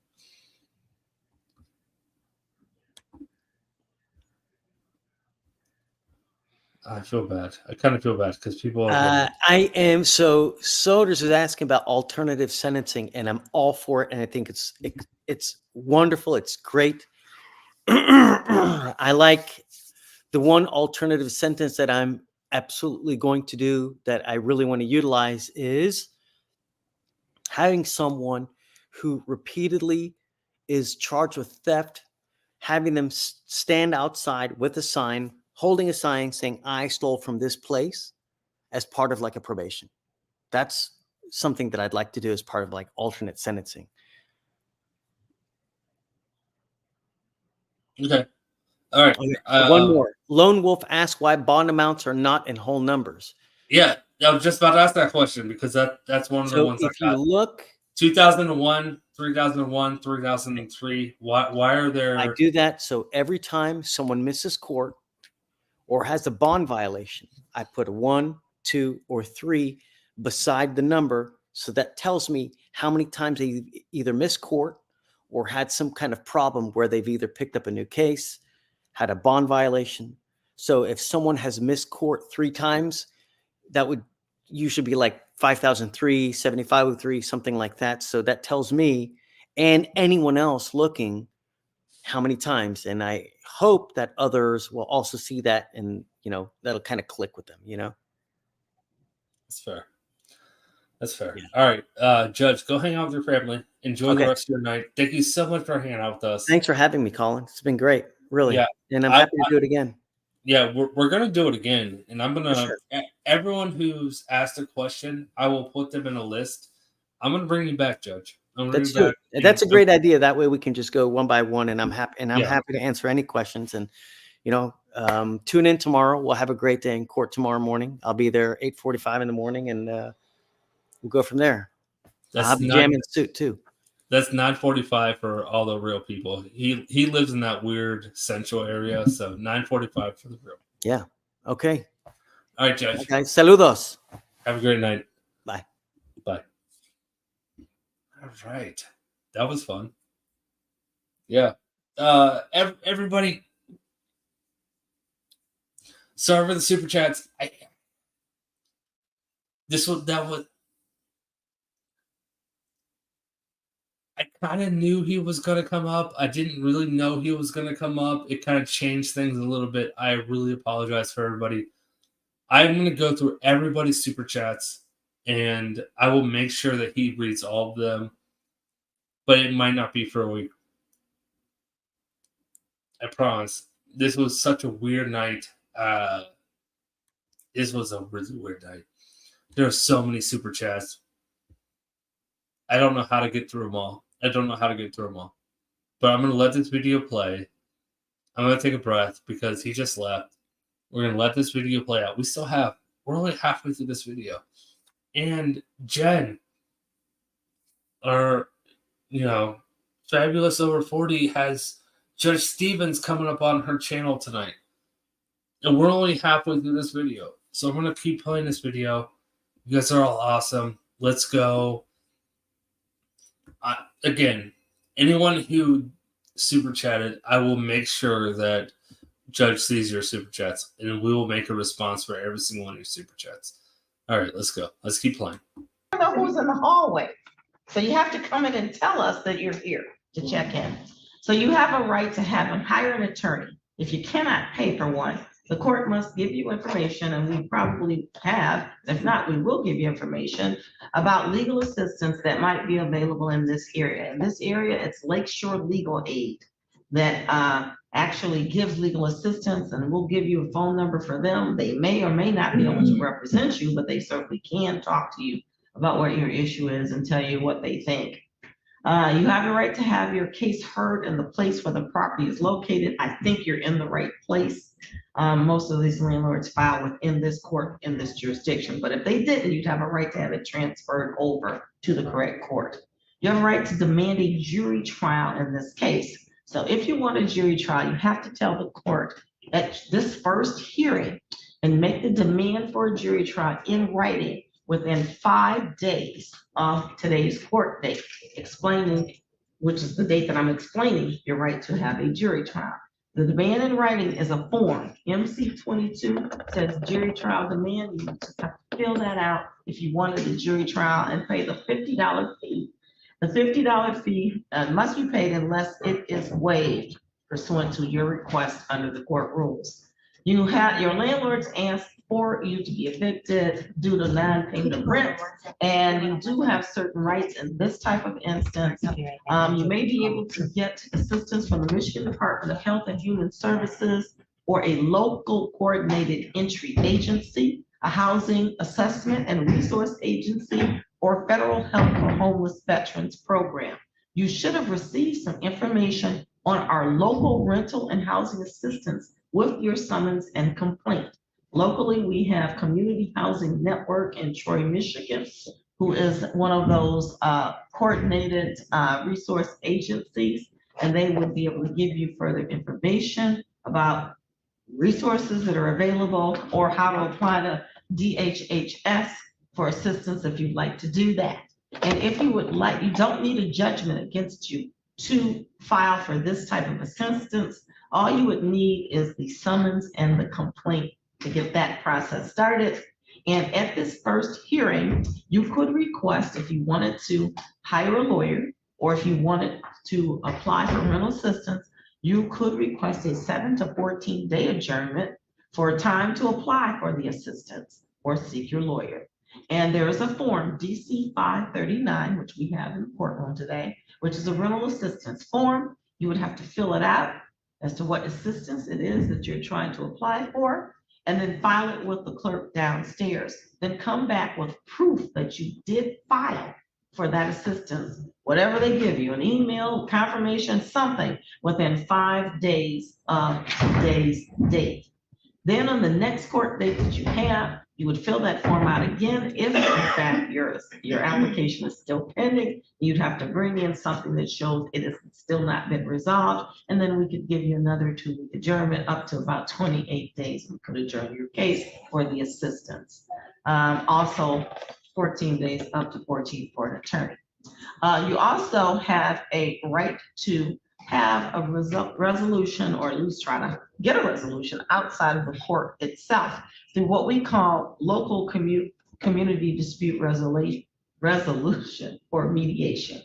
I feel bad. I kind of feel bad because people are. I am. So Soders is asking about alternative sentencing, and I'm all for it. And I think it's wonderful. It's great. I like the one alternative sentence that I'm absolutely going to do that I really want to utilize is having someone who repeatedly is charged with theft, having them stand outside with a sign, holding a sign saying, I stole from this place, as part of like a probation. That's something that I'd like to do as part of like alternate sentencing. Okay. All right. One more. Lone Wolf asked why bond amounts are not in whole numbers. Yeah, I was just about to ask that question because that's one of the ones I got. If you look, 2001, 3001, 3003. Why are there? I do that so every time someone misses court or has a bond violation, I put a 1, 2, or 3 beside the number, so that tells me how many times they either missed court or had some kind of problem where they've either picked up a new case, had a bond violation. So if someone has missed court 3 times, that would usually be like 5,003, 7,503, something like that. So that tells me and anyone else looking how many times. And I hope that others will also see that, and that'll kind of click with them. That's fair. Yeah. All right, Judge, go hang out with your family. Enjoy the rest of your night. Thank you so much for hanging out with us. Thanks for having me, Colin. It's been great, really. Yeah, and I'm happy to do it again. Yeah, we're gonna do it again, and I'm gonna everyone who's asked a question, I will put them in a list. I'm gonna bring you back, Judge. That's a great idea. That way we can just go one by one, and I'm happy. And I'm happy to answer any questions. And tune in tomorrow. We'll have a great day in court tomorrow morning. I'll be there 8:45 in the morning, and we'll go from there. I'll be jamming suit too. That's 9:45 for all the real people. He lives in that weird central area, so 9:45 for the real. Yeah. Okay. All right, Judge. Okay. Saludos. Have a great night. Bye. Bye. All right. That was fun. Yeah. Everybody. Sorry for the super chats. I kind of knew he was going to come up. I didn't really know he was going to come up. It kind of changed things a little bit. I really apologize for everybody. I'm going to go through everybody's super chats, and I will make sure that he reads all of them. But it might not be for a week. I promise. this was such a weird night. This was a really weird night. There are so many super chats. I don't know how to get through them all. But I'm going to let this video play. I'm going to take a breath because he just left. We're going to let this video play out. We're only halfway through this video. And Jen, our, Fabulous Over 40 has Judge Stevens coming up on her channel tonight. And we're only halfway through this video. So I'm going to keep playing this video. You guys are all awesome. Let's go. Again, anyone who super chatted, I will make sure that Judge sees your super chats, and we will make a response for every single one of your super chats. All right, let's go. Let's keep playing. I don't know who's in the hallway. So you have to come in and tell us that you're here to check in. So you have a right to have them hire an attorney. If you cannot pay for one, the court must give you information, and we probably have, if not, we will give you information about legal assistance that might be available in this area. In this area, it's Lakeshore Legal Aid that actually gives legal assistance, and we'll give you a phone number for them. They may or may not be able to represent you, but they certainly can talk to you about what your issue is and tell you what they think. You have the right to have your case heard in the place where the property is located. I think you're in the right place. Most of these landlords file within this court in this jurisdiction, but if they didn't, you'd have a right to have it transferred over to the correct court. You have a right to demand a jury trial in this case. So if you want a jury trial, you have to tell the court at this first hearing and make the demand for a jury trial in writing within 5 days of today's court date, explaining, which is the date that I'm explaining your right to have a jury trial. The demand in writing is a form. MC 22 says jury trial demand. You just have to fill that out if you wanted a jury trial and pay the $50 fee. The $50 fee must be paid unless it is waived pursuant to your request under the court rules. You have your landlords ask for you to be evicted due to non-payment of rent, and you do have certain rights in this type of instance. You may be able to get assistance from the Michigan Department of Health and Human Services or a local coordinated entry agency, a housing assessment and resource agency, or federal help for homeless veterans program. You should have received some information on our local rental and housing assistance with your summons and complaint. Locally, we have Community Housing Network in Troy, Michigan, who is one of those coordinated resource agencies, and they would be able to give you further information about resources that are available or how to apply to DHHS for assistance if you'd like to do that. And if you would like, you don't need a judgment against you to file for this type of assistance. All you would need is the summons and the complaint to get that process started. And at this first hearing, you could request, if you wanted to hire a lawyer, or if you wanted to apply for rental assistance, you could request a 7 to 14 day adjournment for a time to apply for the assistance or seek your lawyer. And there is a form, DC 539, which we have in the courtroom today, which is a rental assistance form. You would have to fill it out as to what assistance it is that you're trying to apply for, and then file it with the clerk downstairs. Then come back with proof that you did file for that assistance, whatever they give you, an email, confirmation, something, within 5 days of today's date. Then on the next court date that you have, you would fill that form out again. If in fact your application is still pending, you'd have to bring in something that shows it has still not been resolved. And then we could give you another 2-week adjournment up to about 28 days. We could adjourn your case for the assistance. Also 14 days up to 14 for an attorney. You also have a right to have a resolution, or at least try to get a resolution outside of the court itself through what we call local community dispute resolution or mediation.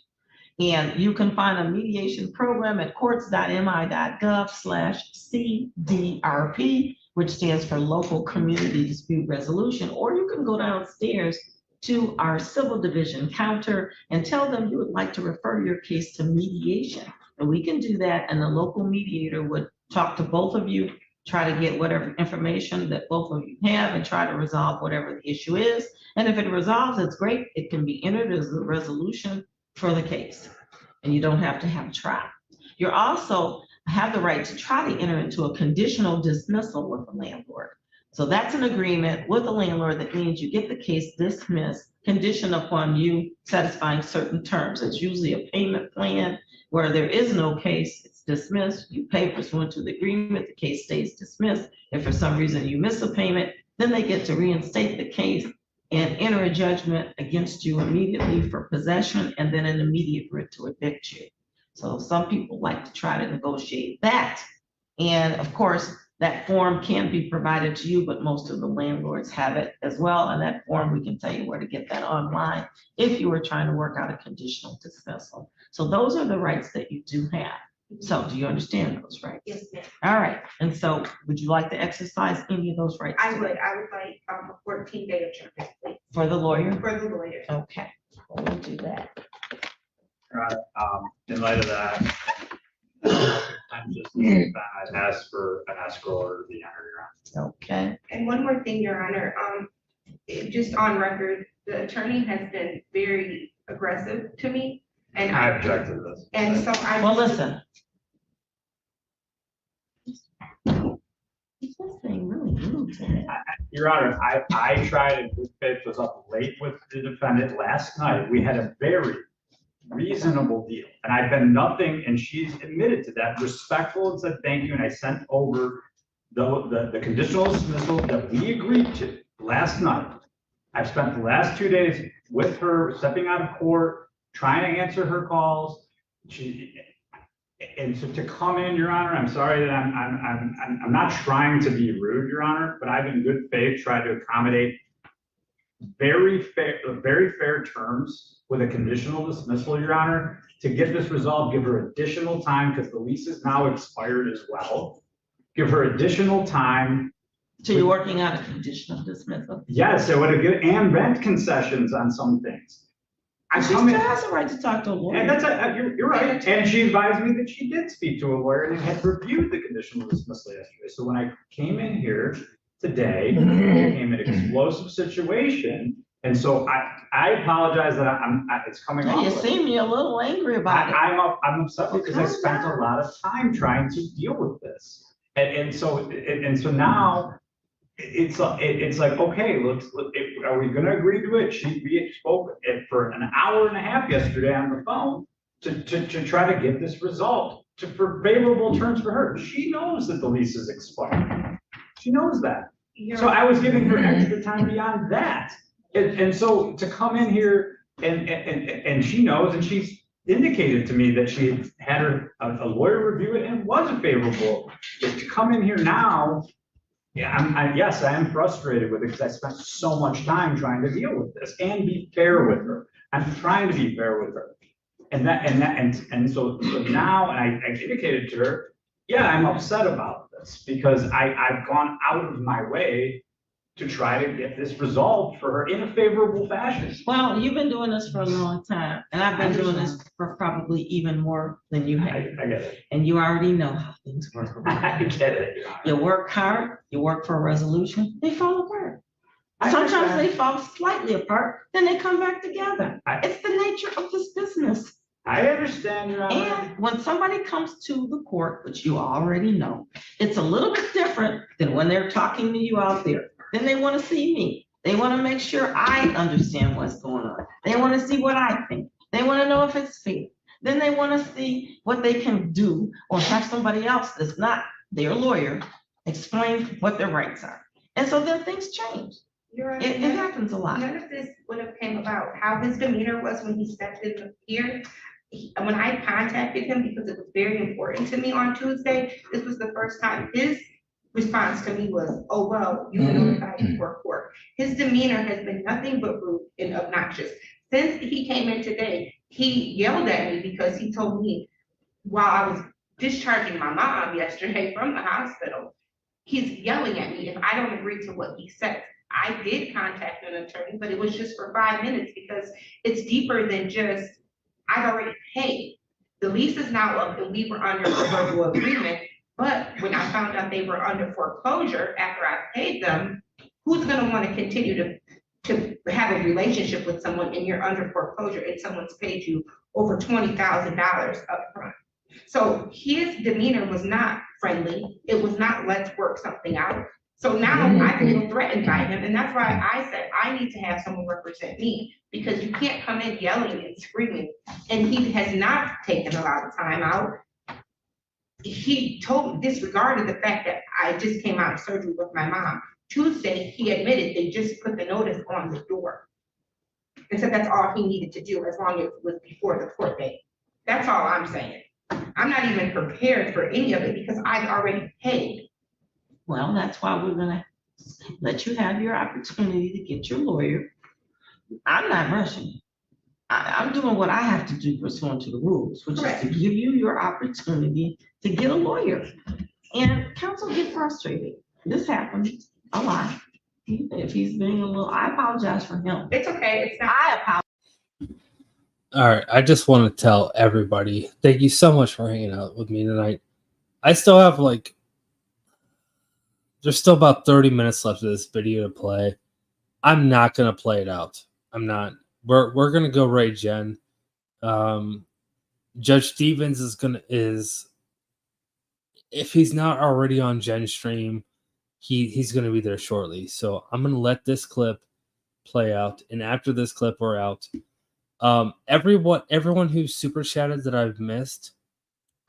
And you can find a mediation program at courts.mi.gov/CDRP, which stands for Local Community Dispute Resolution, or you can go downstairs to our civil division counter and tell them you would like to refer your case to mediation. And we can do that, and the local mediator would talk to both of you, try to get whatever information that both of you have and try to resolve whatever the issue is. And if it resolves, it's great. It can be entered as a resolution for the case. And you don't have to have a trial. You also have the right to try to enter into a conditional dismissal with the landlord. So that's an agreement with the landlord that means you get the case dismissed, conditioned upon you satisfying certain terms. It's usually a payment plan where there is no case, it's dismissed, you pay pursuant to the agreement, the case stays dismissed. If for some reason you miss a payment, then they get to reinstate the case and enter a judgment against you immediately for possession and then an immediate writ to evict you. So some people like to try to negotiate that. And of course, that form can be provided to you, but most of the landlords have it as well. And that form, we can tell you where to get that online if you were trying to work out a conditional dismissal. So those are the rights that you do have. So do you understand those rights? Yes, ma'am. All right. And so would you like to exercise any of those rights? I would like a 14-day adjournment, please. For the lawyer? For the lawyer. Okay, we'll do that. In light of that, I'm just, I'd ask for an escrow order to be entered, Your Honor. Okay. And one more thing, Your Honor, just on record, the attorney has been very aggressive to me. And I object to this. And so Well, listen. He's just being really rude to me. Your Honor, I tried in good faith, was up late with the defendant last night. We had a very reasonable deal, and I've been nothing, and she's admitted to that, respectful, and said thank you, and I sent over the conditional dismissal that we agreed to last night. I've spent the last 2 days with her, stepping out of court, trying to answer her calls. And so to come in, Your Honor, I'm sorry that I'm not trying to be rude, Your Honor, but I've in good faith tried to accommodate very fair terms with a conditional dismissal, Your Honor, to get this resolved, give her additional time because the lease is now expired as well. Give her additional time. So you're working on a conditional dismissal? Yes, I would have given and rent concessions on some things. She still has a right to talk to a lawyer. And that's you're right. And she advised me that she did speak to a lawyer and had reviewed the conditional dismissal yesterday. So when I came in here today, it became an explosive situation. And so I apologize that it's coming off. You seem a little angry about it. I'm upset because I spent a lot of time trying to deal with this. And so now it's like, okay, are we going to agree to it? We spoke for an hour and a half yesterday on the phone to try to get this resolved for favorable terms for her. She knows that the lease is expired. She knows that. So I was giving her extra time beyond that. And so to come in here and she knows, and she's indicated to me that she had a lawyer review it and it was a favorable. To come in here now, yeah, yes, I am frustrated with it because I spent so much time trying to deal with this and be fair with her. I'm trying to be fair with her. And so now, and I indicated to her, yeah, I'm upset about this because I've gone out of my way to try to get this resolved for her in a favorable fashion. Well, you've been doing this for a long time, and I've been doing this for probably even more than you have. I get it. And you already know how things work. I get it. You work hard, you work for a resolution, they fall apart. Sometimes they fall slightly apart, then they come back together. It's the nature of this business. I understand, Your Honor. And when somebody comes to the court, which you already know, it's a little bit different than when they're talking to you out there. Then they want to see me. They want to make sure I understand what's going on. They want to see what I think. They want to know if it's fair. Then they want to see what they can do or have somebody else that's not their lawyer explain what their rights are. And so then things change. It happens a lot. None of this would have came about. How his demeanor was when he stepped in here. When I contacted him, because it was very important to me on Tuesday, this was the first time his response to me was, oh, well, you were notified for court. His demeanor has been nothing but rude and obnoxious. Since he came in today, he yelled at me because he told me while I was discharging my mom yesterday from the hospital, he's yelling at me if I don't agree to what he says. I did contact an attorney, but it was just for 5 minutes because it's deeper than just, I've already paid. The lease is now up and we were under a verbal agreement, But when I found out they were under foreclosure after I paid them, who's gonna want to continue to have a relationship with someone and you're under foreclosure and someone's paid you over $20,000 upfront? So his demeanor was not friendly. It was not, let's work something out. So now I feel threatened by him, and that's why I said I need to have someone represent me, because you can't come in yelling and screaming. And he has not taken a lot of time out. He disregarded the fact that I just came out of surgery with my mom. Tuesday, he admitted they just put the notice on the door and said that's all he needed to do as long as it was before the court date. That's all I'm saying. I'm not even prepared for any of it because I've already paid. Well, that's why we're gonna let you have your opportunity to get your lawyer. I'm not rushing. I'm doing what I have to do pursuant to the rules, which is to give you your opportunity to get a lawyer. And counsel get frustrated. This happens a lot. If he's being a little, I apologize for him. It's okay. It's not. I apologize. All right, I just want to tell everybody, thank you so much for hanging out with me tonight. I still have there's still about 30 minutes left of this video to play. I'm not gonna play it out. I'm not. We're gonna go right, Jen. Judge Stevens is if he's not already on Jen's stream, he's gonna be there shortly. So I'm gonna let this clip play out, and after this clip, we're out. Everyone who super chatted that I've missed,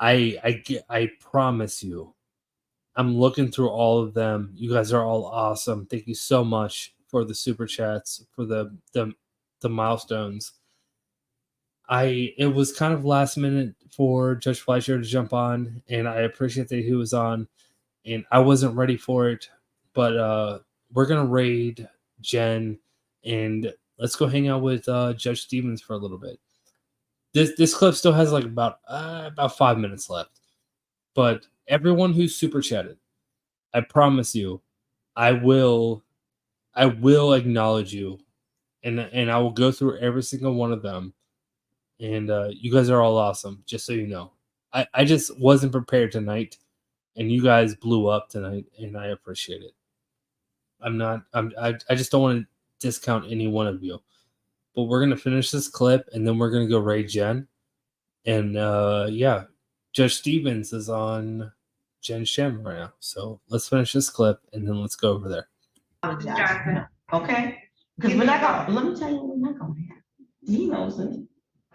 I promise you, I'm looking through all of them. You guys are all awesome. Thank you so much for the super chats, for the milestones. It was kind of last minute for Judge Fleischer to jump on, and I appreciate that he was on, and I wasn't ready for it, but we're gonna raid Jen, and let's go hang out with Judge Stevens for a little bit. This clip still has about 5 minutes left, but everyone who's super chatted, I promise you, I will acknowledge you, and I will go through every single one of them. And you guys are all awesome, just so you know. I just wasn't prepared tonight, and you guys blew up tonight, and I appreciate it. I just don't want to discount any one of you. But we're gonna finish this clip, and then we're gonna go raid Jen. And yeah, Judge Stevens is on Jen's channel right now. So let's finish this clip, and then let's go over there. Okay? Because we're not gonna, let me tell you, we're not gonna have. He knows it.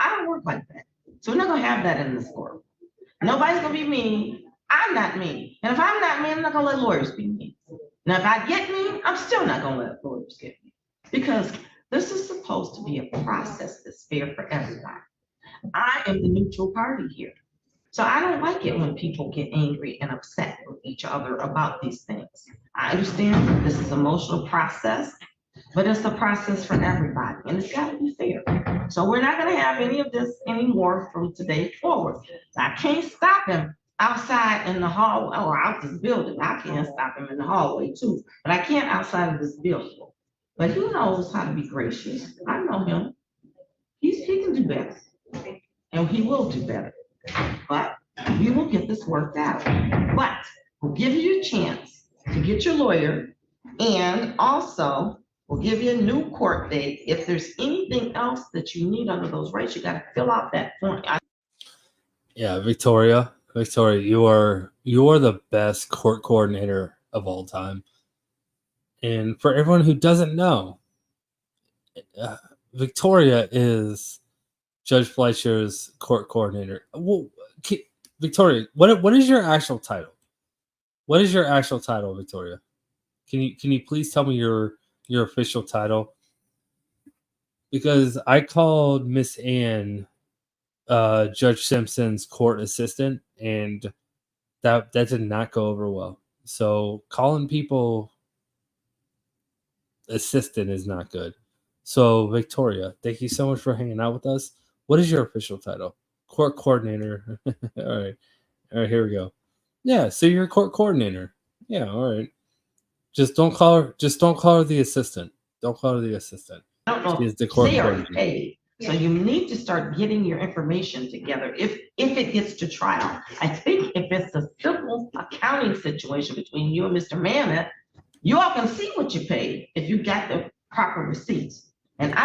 I don't work like that. So we're not gonna have that in this court. Nobody's gonna be mean. I'm not mean. And if I'm not mean, I'm not gonna let lawyers be mean. Now, if I get mean, I'm still not gonna let lawyers get mean. Because this is supposed to be a process that's fair for everybody. I am the neutral party here. So I don't like it when people get angry and upset with each other about these things. I understand that this is an emotional process, but it's a process for everybody, and it's got to be fair. So we're not going to have any of this anymore from today forward. I can't stop him outside in the hallway or out this building. I can't stop him in the hallway too, but I can't outside of this building. But he knows how to be gracious. I know him. He can do better, and he will do better. But we will get this worked out. But we'll give you a chance to get your lawyer, and also we'll give you a new court date. If there's anything else that you need under those rights, you got to fill out that form. Yeah, Victoria, you are the best court coordinator of all time. And for everyone who doesn't know, Victoria is Judge Fleischer's court coordinator. Well, Victoria, what is your actual title? What is your actual title, Victoria? Can you please tell me your official title? Because I called Miss Ann Judge Simpson's court assistant, and that did not go over well. So calling people assistant is not good. So Victoria, thank you so much for hanging out with us. What is your official title? Court coordinator. All right, here we go. Yeah, so you're a court coordinator. Yeah, all right. Just don't call her the assistant. Don't call her the assistant. I don't know. She is the court They are coordinator. paid. So you need to start getting your information together if it gets to trial. I think if it's a simple accounting situation between you and Mr. Mammoth, you all can see what you paid if you got the proper receipts. And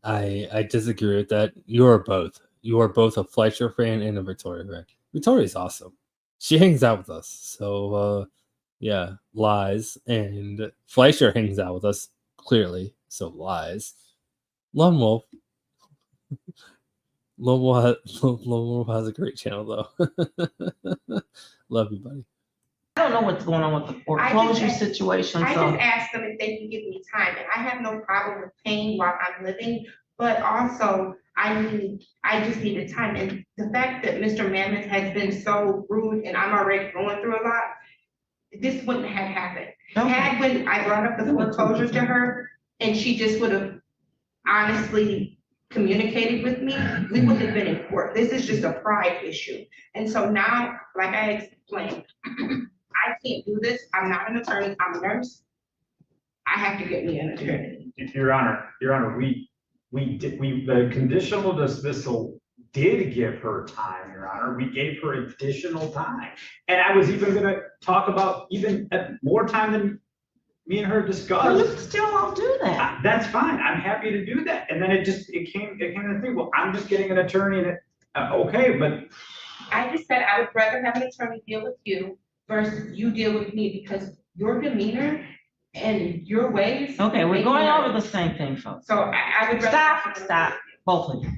I disagree with that. You are both. You are both a Fleischer fan and a Victoria fan. Victoria's awesome. She hangs out with us. So yeah, lies. And Fleischer hangs out with us, clearly. So lies. Lone Wolf. Lone Wolf has a great channel though. Love you, buddy. I don't know what's going on with the foreclosure situation, I so. just asked them if they can give me time, and I have no problem with paying while I'm living, but also I just needed time. And the fact that Mr. Mammoth has been so rude and I'm already going through a lot, this wouldn't have happened. Had when I brought up the foreclosure to her and she just would have honestly communicated with me, we wouldn't have been in court. This is just a pride issue. And so now, like I explained, I can't do this. I'm not an attorney. I'm a nurse. I have to get me an attorney. Your Honor, the conditional dismissal did give her time, Your Honor. We gave her additional time. And I was even gonna talk about even more time than me and her discussed. Well, you still won't do that. That's fine. I'm happy to do that. And then it came to the thing, well, I'm just getting an attorney and okay, but. I just said I would rather have an attorney deal with you versus you deal with me because your demeanor and your ways. Okay, we're going over the same thing, folks. So I would rather. Stop, both of you.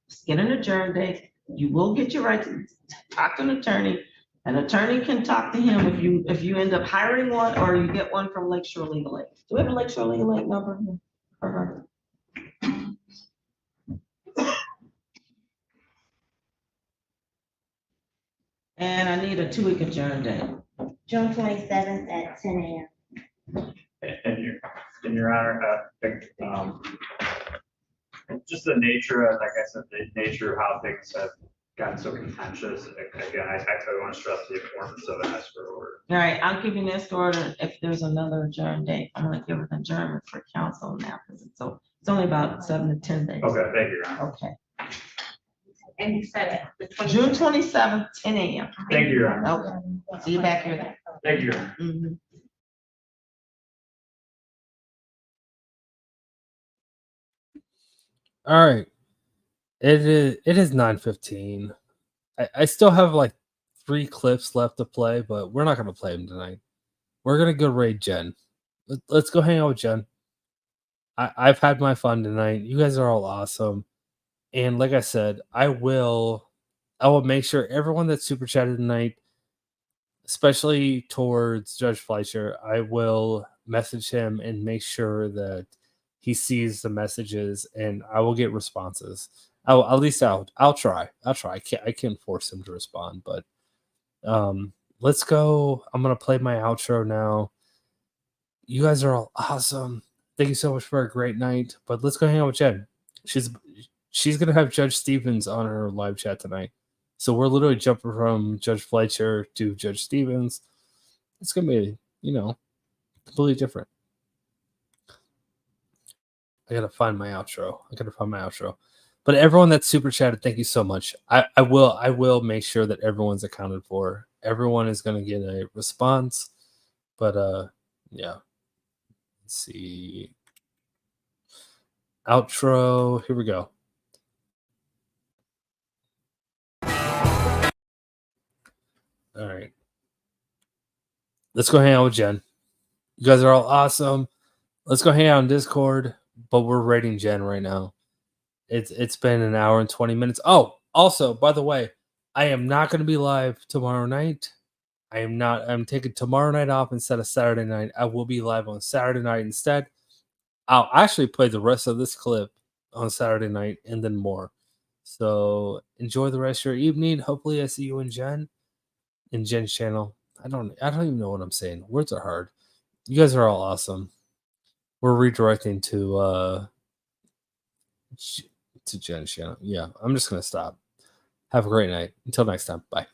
Just get an adjourn date. You will get your right to talk to an attorney. An attorney can talk to him if you end up hiring one or you get one from Lakeshore Legal Aid. Do we have a Lakeshore Legal Aid number here for her? And I need a 2-week adjourn date. June 27th at 10 a.m. And your Honor, just the nature of, like I said, the nature of how things have gotten so contentious. Again, I totally want to stress the importance of an escrow order. All right, I'll give you an escrow order if there's another adjourn date. I'm gonna give an adjournment for council now because it's only about 7 to 10 days. Okay, thank you, Your Honor. Okay. And you said it. June 27th, 10 a.m. Thank you, Your Honor. Okay. See you back here then. Thank you, Your Honor. Mhm. All right. It is 9:15. I still have like 3 clips left to play, but we're not gonna play them tonight. We're gonna go raid Jen. Let's go hang out with Jen. I've had my fun tonight. You guys are all awesome. And like I said, I will make sure everyone that super chatted tonight, especially towards Judge Fleischer, I will message him and make sure that he sees the messages and I will get responses. At least I'll try. I can't force him to respond, but let's go. I'm gonna play my outro now. You guys are all awesome. Thank you so much for a great night. But let's go hang out with Jen. She's gonna have Judge Stevens on her live chat tonight. So we're literally jumping from Judge Fleischer to Judge Stevens. It's gonna be, completely different. I gotta find my outro. But everyone that's super chatted, thank you so much. I will make sure that everyone's accounted for. Everyone is gonna get a response. But yeah. Let's see. Outro. Here we go. All right. Let's go hang out with Jen. You guys are all awesome. Let's go hang out on Discord, but we're rating Jen right now. It's been an hour and 20 minutes. Oh, also, by the way, I am not going to be live tomorrow night. I'm taking tomorrow night off instead of Saturday night. I will be live on Saturday night instead. I'll actually play the rest of this clip on Saturday night and then more. So enjoy the rest of your evening. Hopefully I see you in Jen's channel. I don't even know what I'm saying. Words are hard. You guys are all awesome. We're redirecting to Jen's channel. Yeah, I'm just gonna stop. Have a great night. Until next time. Bye.